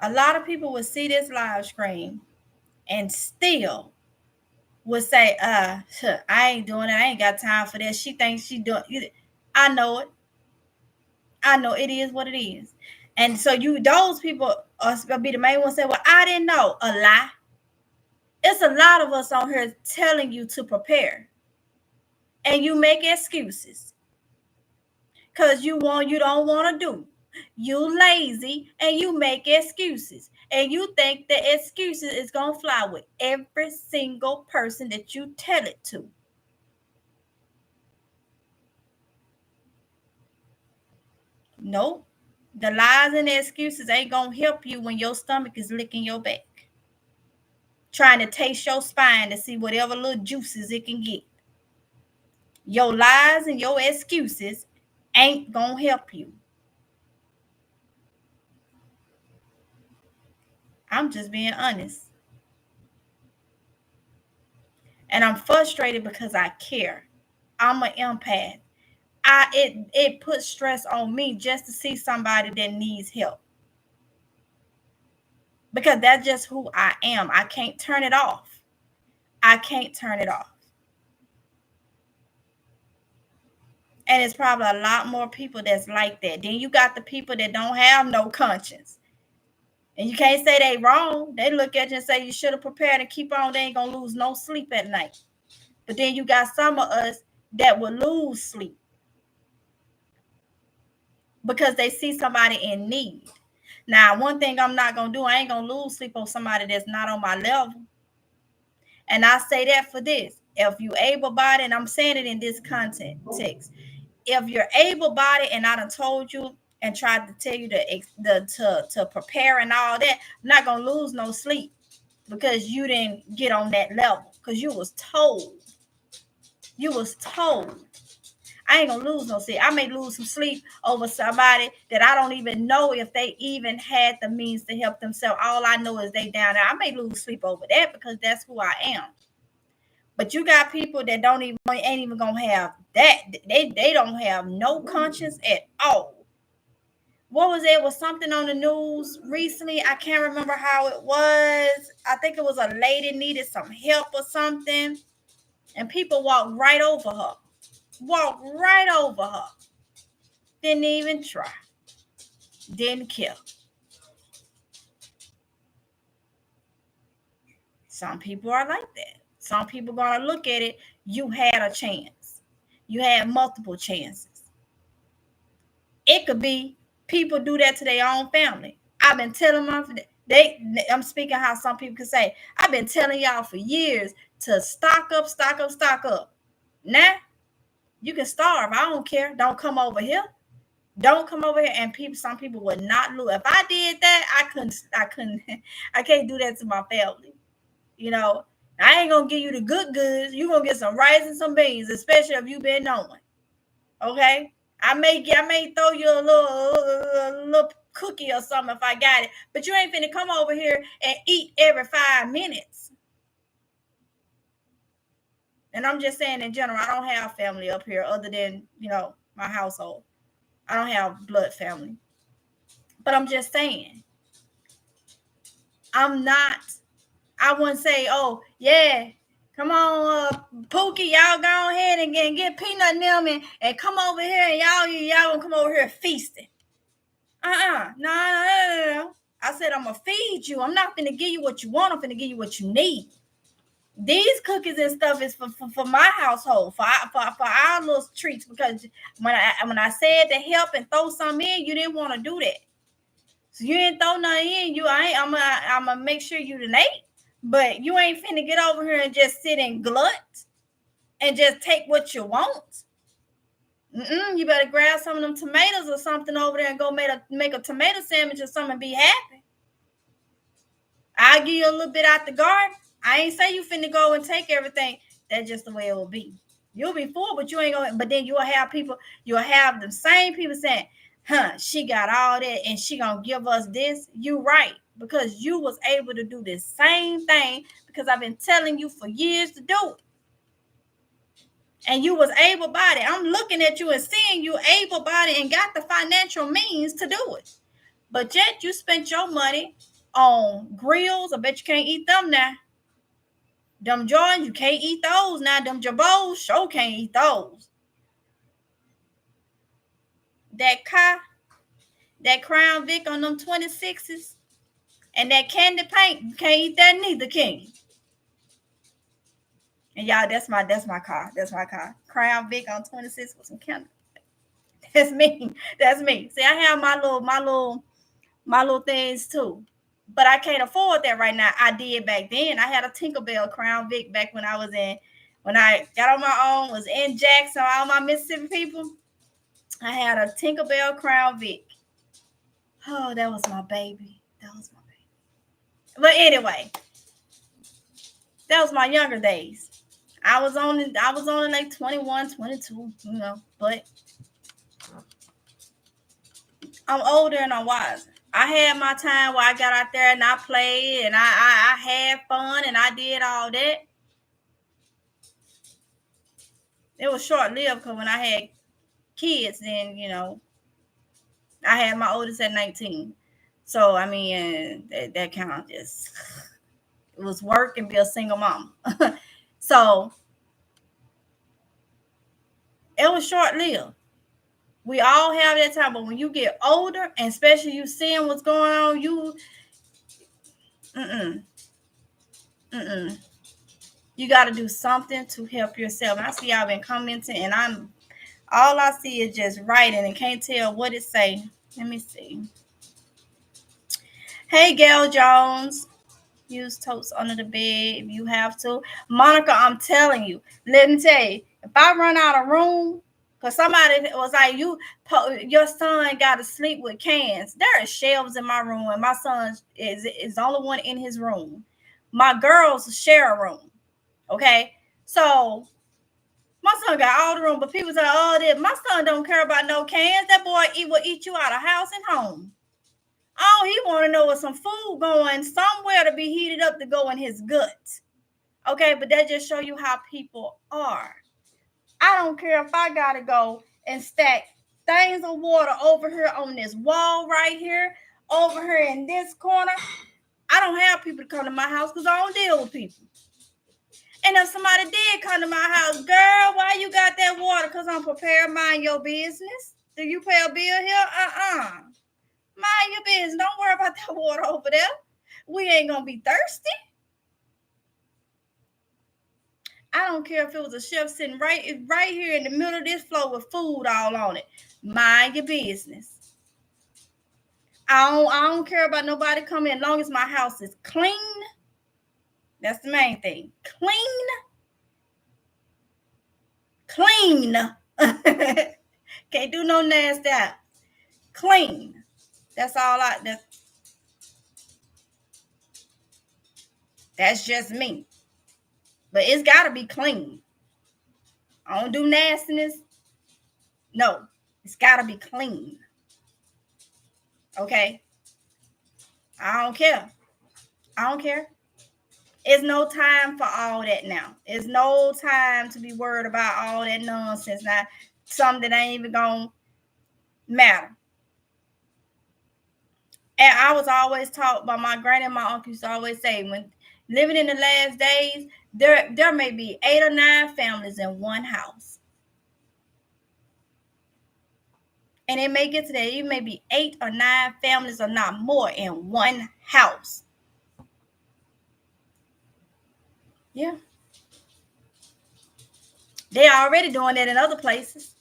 Speaker 1: A lot of people will see this live stream and still would say, I ain't doing it. I ain't got time for that. She thinks she doing it. I know it. I know it is what it is. And so those people are gonna be the main ones say, well, I didn't know. A lie. It's a lot of us on here telling you to prepare. And you make excuses. Because you don't want to do. You lazy and you make excuses. And you think the excuses is going to fly with every single person that you tell it to. Nope. The lies and the excuses ain't going to help you when your stomach is licking your back. Trying to taste your spine to see whatever little juices it can get. Your lies and your excuses ain't going to help you. I'm just being honest. And I'm frustrated because I care. I'm an empath. It puts stress on me just to see somebody that needs help. Because that's just who I am. I can't turn it off. I can't turn it off. And it's probably a lot more people that's like that. Then you got the people that don't have no conscience. And you can't say they wrong. They look at you and say you should have prepared and keep on. They ain't going to lose no sleep at night. But then you got some of us that will lose sleep because they see somebody in need. Now, one thing I'm not going to do, I ain't going to lose sleep on somebody that's not on my level. And I say that for this. If you able-bodied, and I'm saying it in this context, if you're able-bodied and I done told you and tried to tell you to prepare and all that, I'm not going to lose no sleep because you didn't get on that level because you was told. You was told. I ain't gonna lose no sleep. I may lose some sleep over somebody that I don't even know if they even had the means to help themselves. All I know is they down there. I may lose sleep over that because that's who I am. But you got people that ain't even gonna have that. They don't have no conscience at all. What was it? Was something on the news recently? I can't remember how it was. I think it was a lady needed some help or something, and people walked right over her. Didn't even try. Didn't care. Some people are like that. Some people gonna look at it. You had a chance. You had multiple chances. It could be people do that to their own family. I've been telling them I'm speaking how some people can say, I've been telling y'all for years to stock up. Now you can starve. I don't care. Don't come over here. Don't come over here. And some people would not lose. If I did that, I can't do that to my family. You know, I ain't gonna give you the good goods. You gonna get some rice and some beans, especially if you been knowing. Okay, I may throw you a little cookie or something if I got it, but you ain't finna come over here and eat every 5 minutes. And I'm just saying in general, I don't have family up here other than my household. I don't have blood family, but I'm just saying, I wouldn't say, oh yeah, Come on, Pookie, y'all go ahead and get Peanut and them and come over here and y'all gonna come over here feasting. No. I said I'm gonna feed you. I'm not gonna give you what you want. I'm gonna give you what you need. These cookies and stuff is for my household, for our little treats. Because when I said to help and throw some in, you didn't want to do that. So you didn't throw nothing in. I'm gonna make sure you didn't ate, but you ain't finna get over here and just sit and glut and just take what you want. You better grab some of them tomatoes or something over there and go make a tomato sandwich or something and be happy. I'll give you a little bit out the garden. I ain't say you finna go and take everything. That's just the way it will be. You'll be full, but you ain't going. But then you'll have the same people saying, she got all that and she gonna give us this. You right, because you was able to do the same thing, because I've been telling you for years to do it. And you was able-bodied. I'm looking at you and seeing you able-bodied and got the financial means to do it. But yet you spent your money on grills. I bet you can't eat them now. Them Jordans, you can't eat those now. Them Jabos, sure can't eat those. That Crown Vic on them 26s and that candy paint, you can't eat that neither, can you? And y'all, that's my car. That's my car. Crown Vic on 26 with some candy. That's me. That's me. See, I have my little things too. But I can't afford that right now. I did back then. I had a Tinkerbell Crown Vic back when I got on my own, was in Jackson, all my Mississippi people. I had a Tinkerbell Crown Vic. Oh, that was my baby. But anyway, that was my younger days. I was only like 21, 22, but I'm older and I'm wiser. I had my time where I got out there and I played and I had fun and I did all that. It was short-lived, because when I had kids, then, I had my oldest at 19. So, I mean, that kind of just, it was work and be a single mom. So, it was short-lived. We all have that time, but when you get older, and especially you seeing what's going on, you got to do something to help yourself. And I see y'all been commenting, and all I see is just writing and can't tell what it say. Let me see. Hey, Gail Jones. Use totes under the bed if you have to. Monica, I'm telling you. Let me tell you, if I run out of room, because somebody was like, your son got to sleep with cans. There are shelves in my room, and my son is the only one in his room. My girls share a room. Okay? So, my son got all the room, but people say, my son don't care about no cans. That boy will eat you out of house and home. All he want to know is some food going somewhere to be heated up to go in his guts. Okay, but that just show you how people are. I don't care if I got to go and stack things of water over here on this wall right here, over here in this corner. I don't have people to come to my house because I don't deal with people. And if somebody did come to my house, girl, why you got that water? Because I'm prepared. Mind your business. Do you pay a bill here? Mind your business. Don't worry about that water over there. We ain't going to be thirsty. I don't care if it was a chef sitting right here in the middle of this floor with food all on it. Mind your business. I don't care about nobody coming as long as my house is clean. That's the main thing. Clean. Can't do no nasty out. Clean. That's all that's just me. But it's got to be clean. I don't do nastiness. No, it's got to be clean. Okay? I don't care. It's no time for all that now. It's no time to be worried about all that nonsense now. Something that ain't even going to matter. And I was always taught by my granny and my uncle used to always say, when living in the last days, there may be 8 or 9 families in one house. And it may get to that. It may be 8 or 9 families or not more in one house. Yeah. They're already doing that in other places.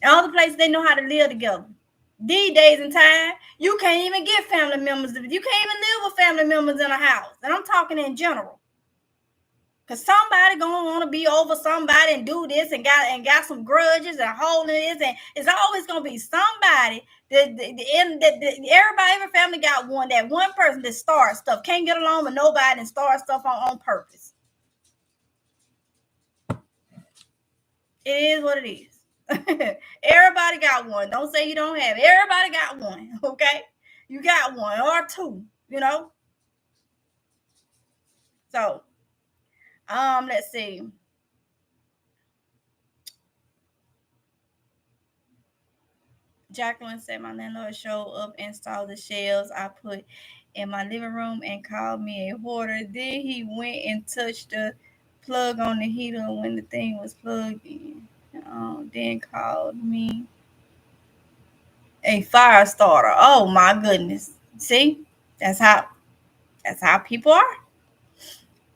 Speaker 1: In other places, they know how to live together. These days and time, you can't even get family members. You can't even live with family members in a house. And I'm talking in general. Cause somebody gonna want to be over somebody and do this and got some grudges and holding this, and it's always gonna be somebody that every family got that one person that starts stuff, can't get along with nobody and start stuff on purpose. It is what it is. Everybody got one. Don't say you don't have it. Everybody got one. Okay, you got one or two. So let's see. Jacqueline said my landlord showed up, installed the shelves I put in my living room, and called me a hoarder. Then he went and touched the plug on the heater when the thing was plugged in. Then called me a fire starter. Oh my goodness! See, that's how people are.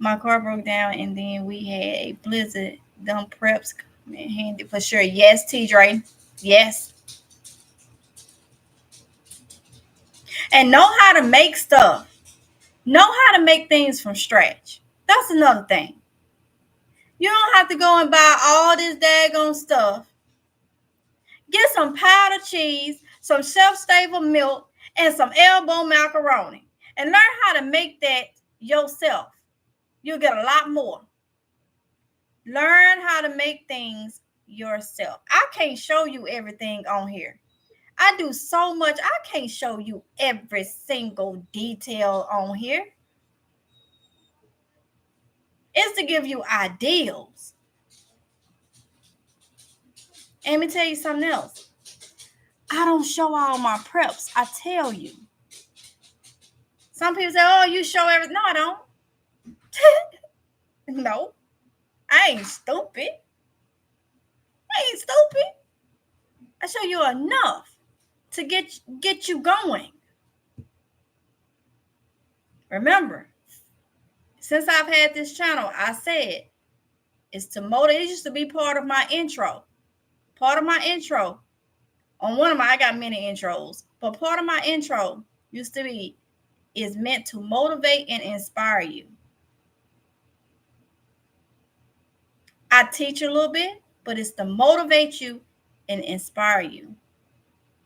Speaker 1: My car broke down, and then we had a blizzard. Dumb preps come in handy for sure. Yes, T. Dre. Yes. And know how to make stuff. Know how to make things from scratch. That's another thing. You don't have to go and buy all this daggone stuff. Get some powdered cheese, some shelf-stable milk, and some elbow macaroni. And learn how to make that yourself. You'll get a lot more. Learn how to make things yourself. I can't show you everything on here. I do so much. I can't show you every single detail on here. It's to give you ideals. And let me tell you something else. I don't show all my preps. I tell you. Some people say, oh, you show everything. No, I don't. No. I ain't stupid. I show you enough to get you going. Remember, since I've had this channel, I said it's to motivate. It used to be part of my intro. Part of my intro. On one of my, I got many intros, but part of my intro used to be is meant to motivate and inspire you. I teach a little bit, but it's to motivate you and inspire you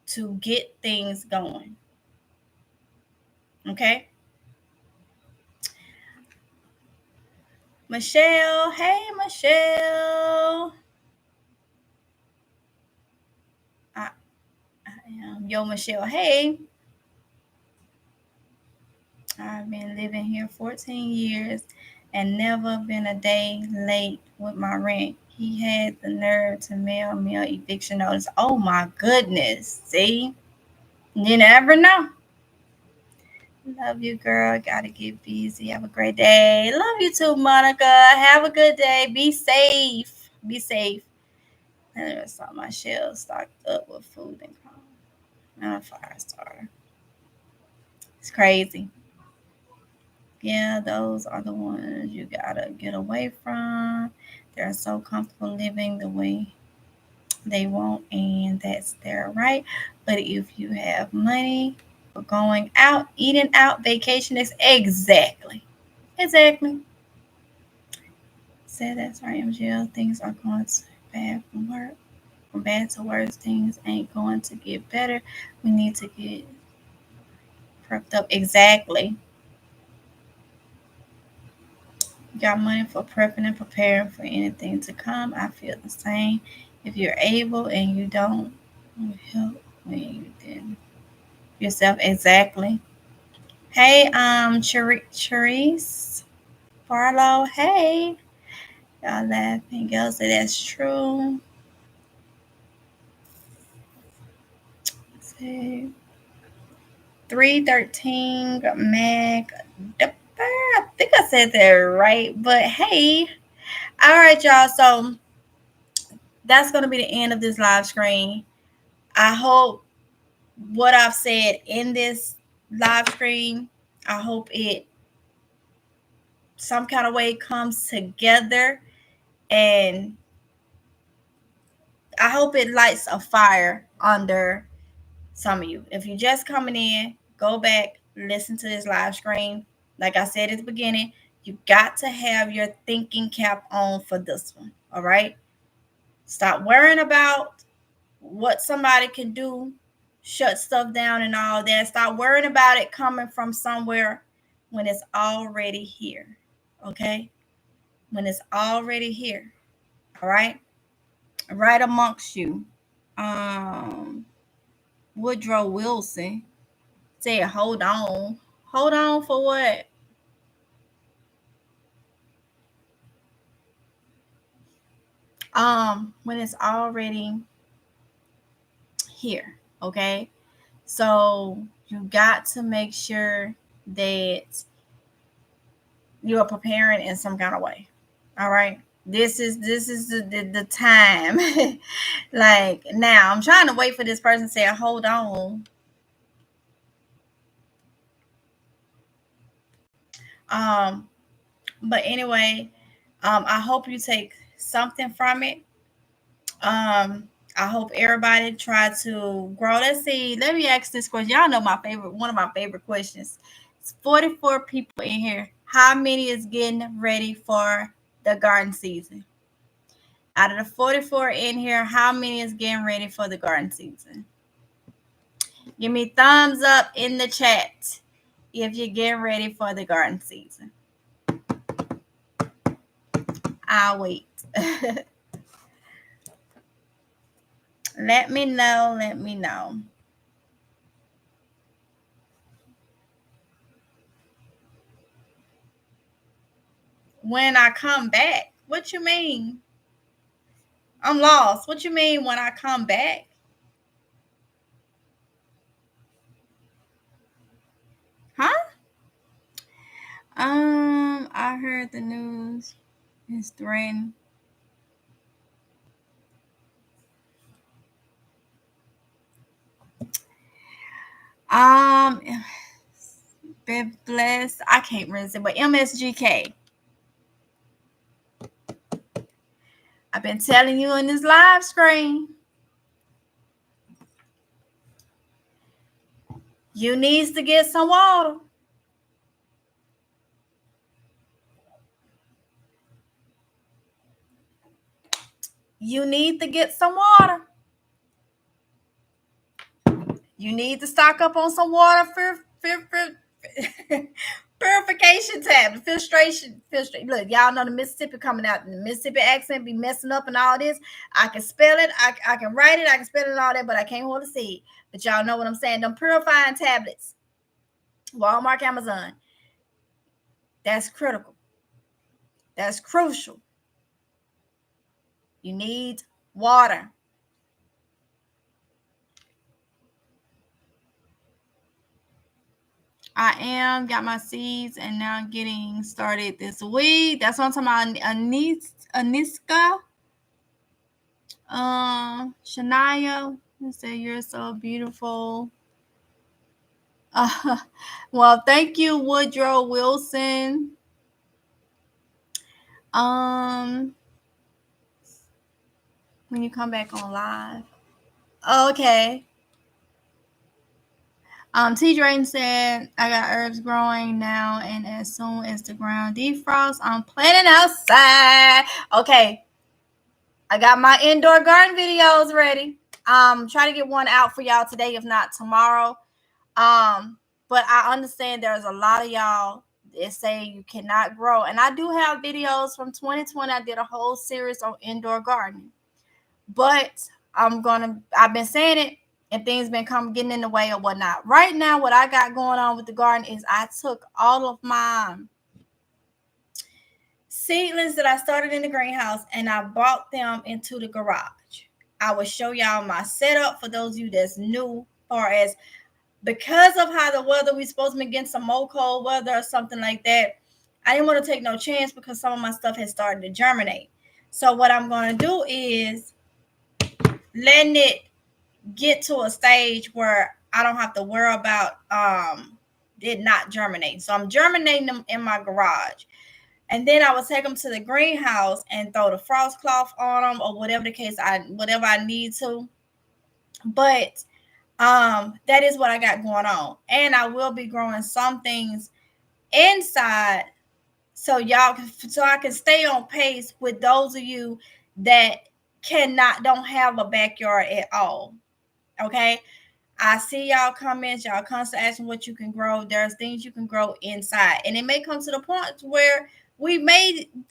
Speaker 1: to get things going. Okay? Michelle. Hey, Michelle. I am. Yo, Michelle. Hey. I've been living here 14 years and never been a day late with my rent. He had the nerve to mail me an eviction notice. Oh my goodness. See? You never know. Love you, girl. Gotta get busy. Have a great day. Love you too, Monica. Have a good day. Be safe. Be safe. And I saw my shelves stocked up with food and coffee. I'm a fire starter. It's crazy. Yeah, those are the ones you gotta get away from. They're so comfortable living the way they want, and that's their right. But if you have money for going out, eating out, vacation, exactly. Say that's right, MGL. Things are going to bad from work. From bad to worse, things ain't going to get better. We need to get prepped up. Exactly. Got money for prepping and preparing for anything to come. I feel the same. If you're able and you don't help when you did yourself. Exactly. Hey, Charisse Barlow. Hey, y'all laughing. Girls say that's true. Say 313 Mag Dipper. think I said that right, but hey. All right, y'all. So that's going to be the end of this live stream. I hope what I've said in this live stream, I hope it some kind of way comes together, and I hope it lights a fire under some of you. If you're just coming in, go back, listen to this live stream. Like I said at the beginning, you got to have your thinking cap on for this one. All right. Stop worrying about what somebody can do, shut stuff down and all that. Stop worrying about it coming from somewhere when it's already here. Okay. When it's already here. All right. Right amongst you. Woodrow Wilson said, hold on. Hold on for what? When it's already here, okay? So you got to make sure that you are preparing in some kind of way. All right. This is the time. Like now, I'm trying to wait for this person to say, hold on. But anyway, I hope you take something from it. I hope everybody try to grow. Let's see. Let me ask this question. Y'all know one of my favorite questions. It's 44 people in here. How many is getting ready for the garden season? Out of the 44 in here, how many is getting ready for the garden season? Give me thumbs up in the chat if you're getting ready for the garden season. I'll wait. Let me know. Let me know. When I come back? What you mean? I'm lost. What you mean when I come back? Huh? I heard the news is threatened. Been blessed. I can't remember it, but MSGK. I've been telling you in this live screen. You needs to get some water. You need to get some water. You need to stock up on some water for purification tabs, filtration. Look, y'all know the Mississippi coming out. The Mississippi accent be messing up and all this. I can spell it. I can write it. I can spell it and all that, but I can't hold a seed. But y'all know what I'm saying. Them purifying tablets. Walmart, Amazon. That's critical. That's crucial. You need water. I got my seeds and now getting started this week. That's what I'm talking about. Aniska. Shania, you say you're so beautiful. Well, thank you, Woodrow Wilson. When you come back on live. Okay. T. Drayton said, I got herbs growing now, and as soon as the ground defrosts, I'm planting outside. Okay. I got my indoor garden videos ready. Try to get one out for y'all today, if not tomorrow. But I understand there's a lot of y'all that say you cannot grow. And I do have videos from 2020. I did a whole series on indoor gardening. But I've been saying it, and things been getting in the way or whatnot. Right now, what I got going on with the garden is I took all of my seedlings that I started in the greenhouse and I brought them into the garage. I will show y'all my setup for those of you that's new, far as because of how the weather, we're supposed to be getting some more cold weather or something like that. I didn't want to take no chance because some of my stuff has started to germinate. So what I'm going to do is letting it get to a stage where I don't have to worry about it not germinating. So I'm germinating them in my garage. And then I will take them to the greenhouse and throw the frost cloth on them or whatever the case, whatever I need to. But that is what I got going on. And I will be growing some things inside so I can stay on pace with those of you that don't have a backyard at all. Okay. I see y'all comments, y'all constantly asking what you can grow. There's things you can grow inside. And it may come to the point where we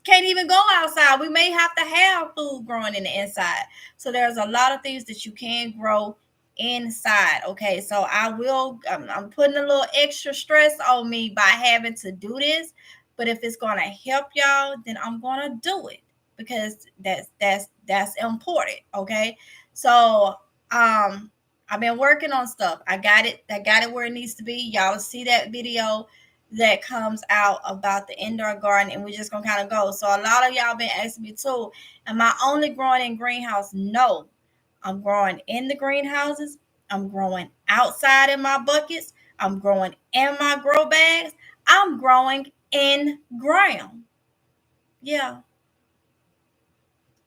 Speaker 1: can't even go outside. We may have to have food growing in the inside. So there's a lot of things that you can grow inside. Okay. So I'm putting a little extra stress on me by having to do this. But if it's gonna help y'all, then I'm gonna do it because that's important. Okay. So I've been working on stuff. I got it where it needs to be. Y'all see that video that comes out about the indoor garden, and we're just gonna kind of go. So a lot of y'all been asking me too, am I only growing in greenhouse? No, I'm growing in the greenhouses. I'm growing outside in my buckets. I'm growing in my grow bags. I'm growing in ground. Yeah,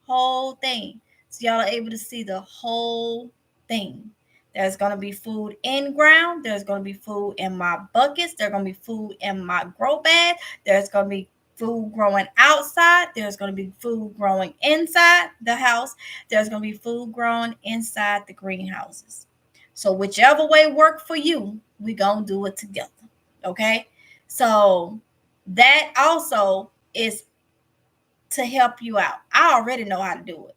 Speaker 1: whole thing. So y'all are able to see the whole thing. There's going to be food in ground. There's going to be food in my buckets. There's going to be food in my grow bag. There's going to be food growing outside. There's going to be food growing inside the house. There's going to be food growing inside the greenhouses. So whichever way work for you, we going to do it together. Okay? So that also is to help you out. I already know how to do it.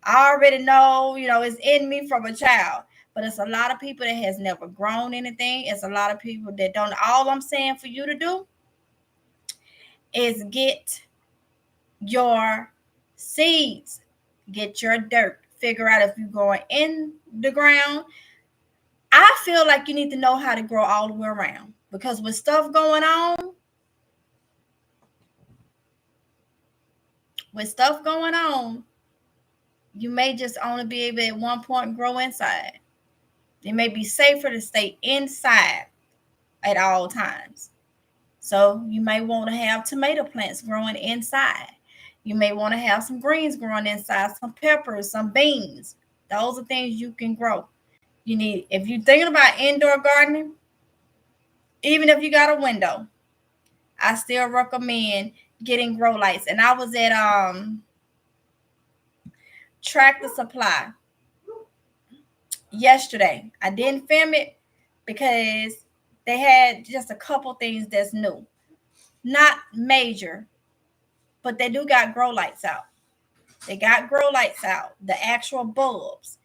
Speaker 1: I already know, it's in me from a child. But it's a lot of people that has never grown anything. It's a lot of people that don't. All I'm saying for you to do is get your seeds, get your dirt, figure out if you're going in the ground. I feel like you need to know how to grow all the way around because with stuff going on, you may just only be able at one point grow inside. It may be safer to stay inside at all times. So you may want to have tomato plants growing inside. You may want to have some greens growing inside, some peppers, some beans. Those are things you can grow. If you're thinking about indoor gardening, even if you got a window, I still recommend getting grow lights. And I was at Tractor Supply yesterday. I didn't film it because they had just a couple things that's new. Not major, but they do got grow lights out. They got grow lights out, the actual bulbs.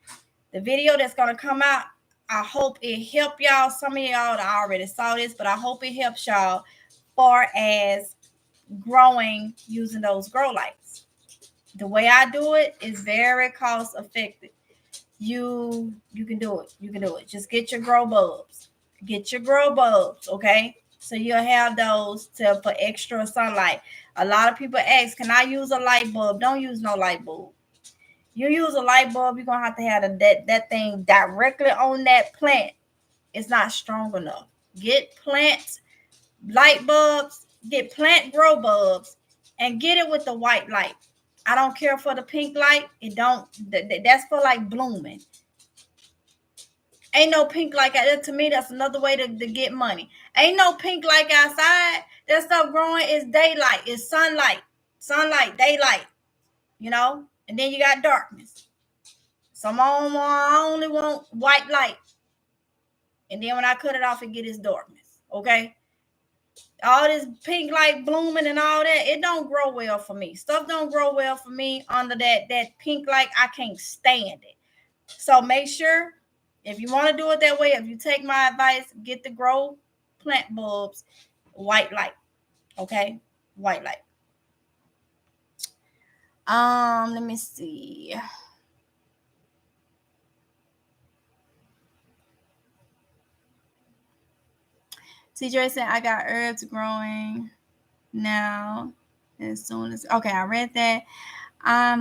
Speaker 1: The video that's going to come out, I hope it help y'all. Some of y'all already saw this, but I hope it helps y'all far as growing using those grow lights. The way I do it is very cost effective. You can do it. You can do it. Just get your grow bulbs. Get your grow bulbs, okay? So you'll have those for extra sunlight. A lot of people ask, can I use a light bulb? Don't use no light bulb. You use a light bulb, you're going to have that thing directly on that plant. It's not strong enough. Get plant light bulbs, get plant grow bulbs, and get it with the white light. I don't care for the pink light. That's for like blooming. Ain't no pink like that. To me, that's another way to get money. Ain't no pink like outside. That stuff growing is daylight. It's sunlight. Sunlight, daylight. And then you got darkness. Some I only want white light. And then when I cut it off, it get its darkness. Okay? All this pink light blooming and all that, it don't grow well for me. Stuff don't grow well for me under that pink light. I can't stand it. So make sure, if you want to do it that way, if you take my advice, get the grow plant bulbs, white light. Okay? White light. Let me see. TJ said I got herbs growing now as soon as okay, I read that. I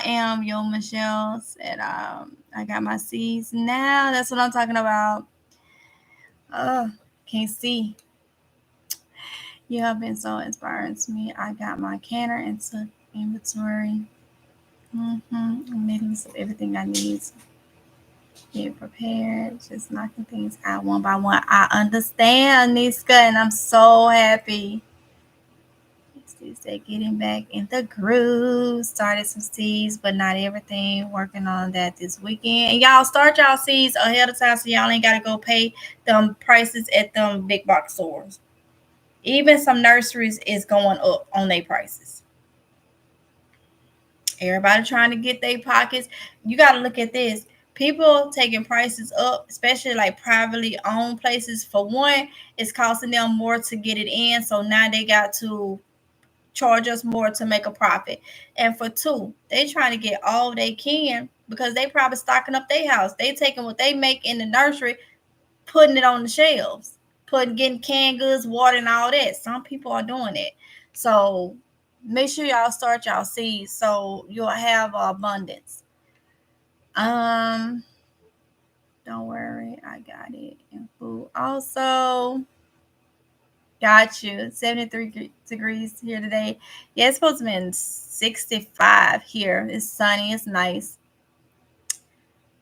Speaker 1: am Yo Michelle said I got my seeds now. That's what I'm talking about. Can't see. You have been so inspiring to me. I got my canner and took inventory. I'm making everything I need to get prepared. Just knocking things out one by one. I understand, Niska, and I'm so happy. Tuesday, getting back in the groove. Started some seeds, but not everything. Working on that this weekend. And y'all start y'all seeds ahead of time so y'all ain't got to go pay them prices at them big box stores. Even some nurseries is going up on their prices. Everybody trying to get their pockets. You got to look at this. People taking prices up, especially like privately owned places. For one, it's costing them more to get it in. So now they got to charge us more to make a profit. And for two, they trying to get all they can because they probably stocking up their house. They taking what they make in the nursery, putting it on the shelves, getting canned goods, water, and all that. Some people are doing it. So make sure y'all start y'all seeds so you'll have abundance. Don't worry, I got it. And food also. Got you. 73 degrees here today. Yeah, it's supposed to be 65 here. It's sunny. It's nice.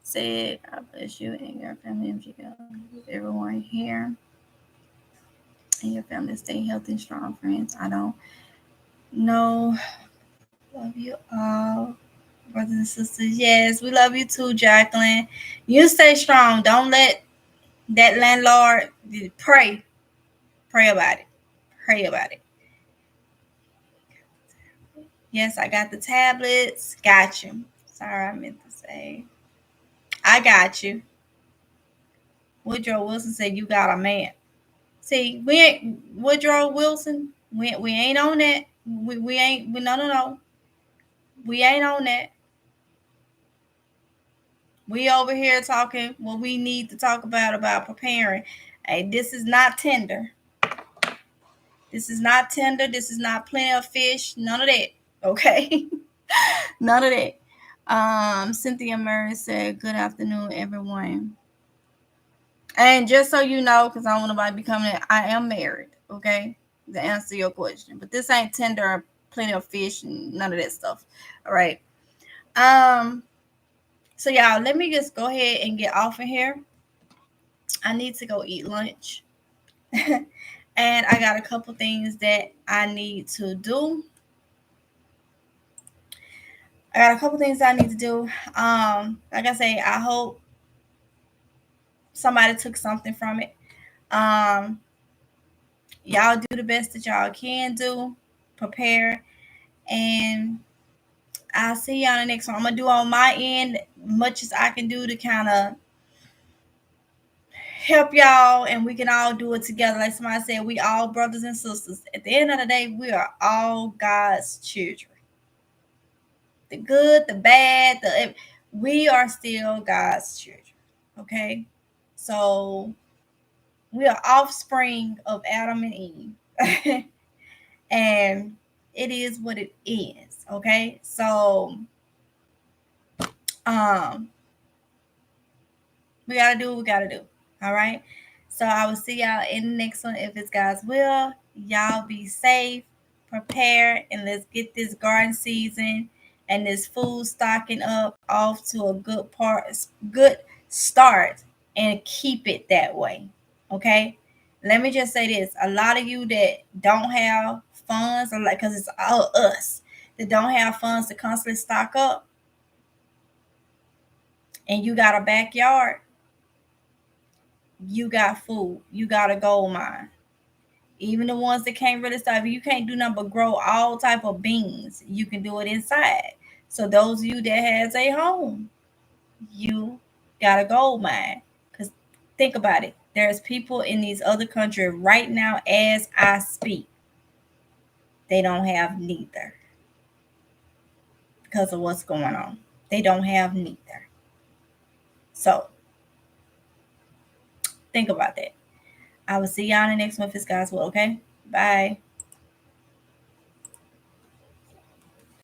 Speaker 1: Said, God bless you and your family and everyone here. And your family stay healthy and strong, friends. I don't know. Love you all. Brothers and sisters. Yes, we love you too, Jacqueline. You stay strong. Don't let that landlord pray. Pray about it. Pray about it. Yes, I got the tablets. Got you. Sorry, I meant to say. I got you. Woodrow Wilson said you got a man. See, we ain't Woodrow Wilson. We ain't on that. We ain't. No. We ain't on that. We over here talking what we need to talk about preparing. Hey, this is not tender. This is not tender. This is not plenty of fish. None of that. Okay. None of that. Cynthia Murray said, good afternoon, everyone. And just so you know, because I don't want nobody becoming it, I am married, okay? To answer your question. But this ain't tender, plenty of fish, and none of that stuff. All right. So y'all, let me just go ahead and get off of here. I need to go eat lunch. And I got a couple things that I need to do. Like I say, I hope somebody took something from it. Y'all do the best that y'all can do. Prepare. And I'll see y'all in the next one. I'm going to do on my end much as I can do to kind of help y'all, and we can all do it together. Like somebody said, we all brothers and sisters. At the end of the day, we are all God's children. The good, the bad, we are still God's children. Okay? So we are offspring of Adam and Eve. And it is what it is. Okay? So we gotta do what we gotta do. All right. So I will see y'all in the next one if it's God's will. Y'all be safe, prepare, and let's get this garden season and this food stocking up off to a good start, and keep it that way. Okay. Let me just say this: a lot of you that don't have funds, or like, because it's all us that don't have funds to constantly stock up, and you got a backyard, you got food, you got a gold mine. Even the ones that can't really stop, you can't do nothing but grow all type of beans. You can do it inside. So those of you that has a home, you got a gold mine. Because think about it, there's people in these other countries right now as I speak. They don't have neither because of what's going on. They don't have neither. So think about that. I will see y'all in the next one if it's God's will. Okay, bye.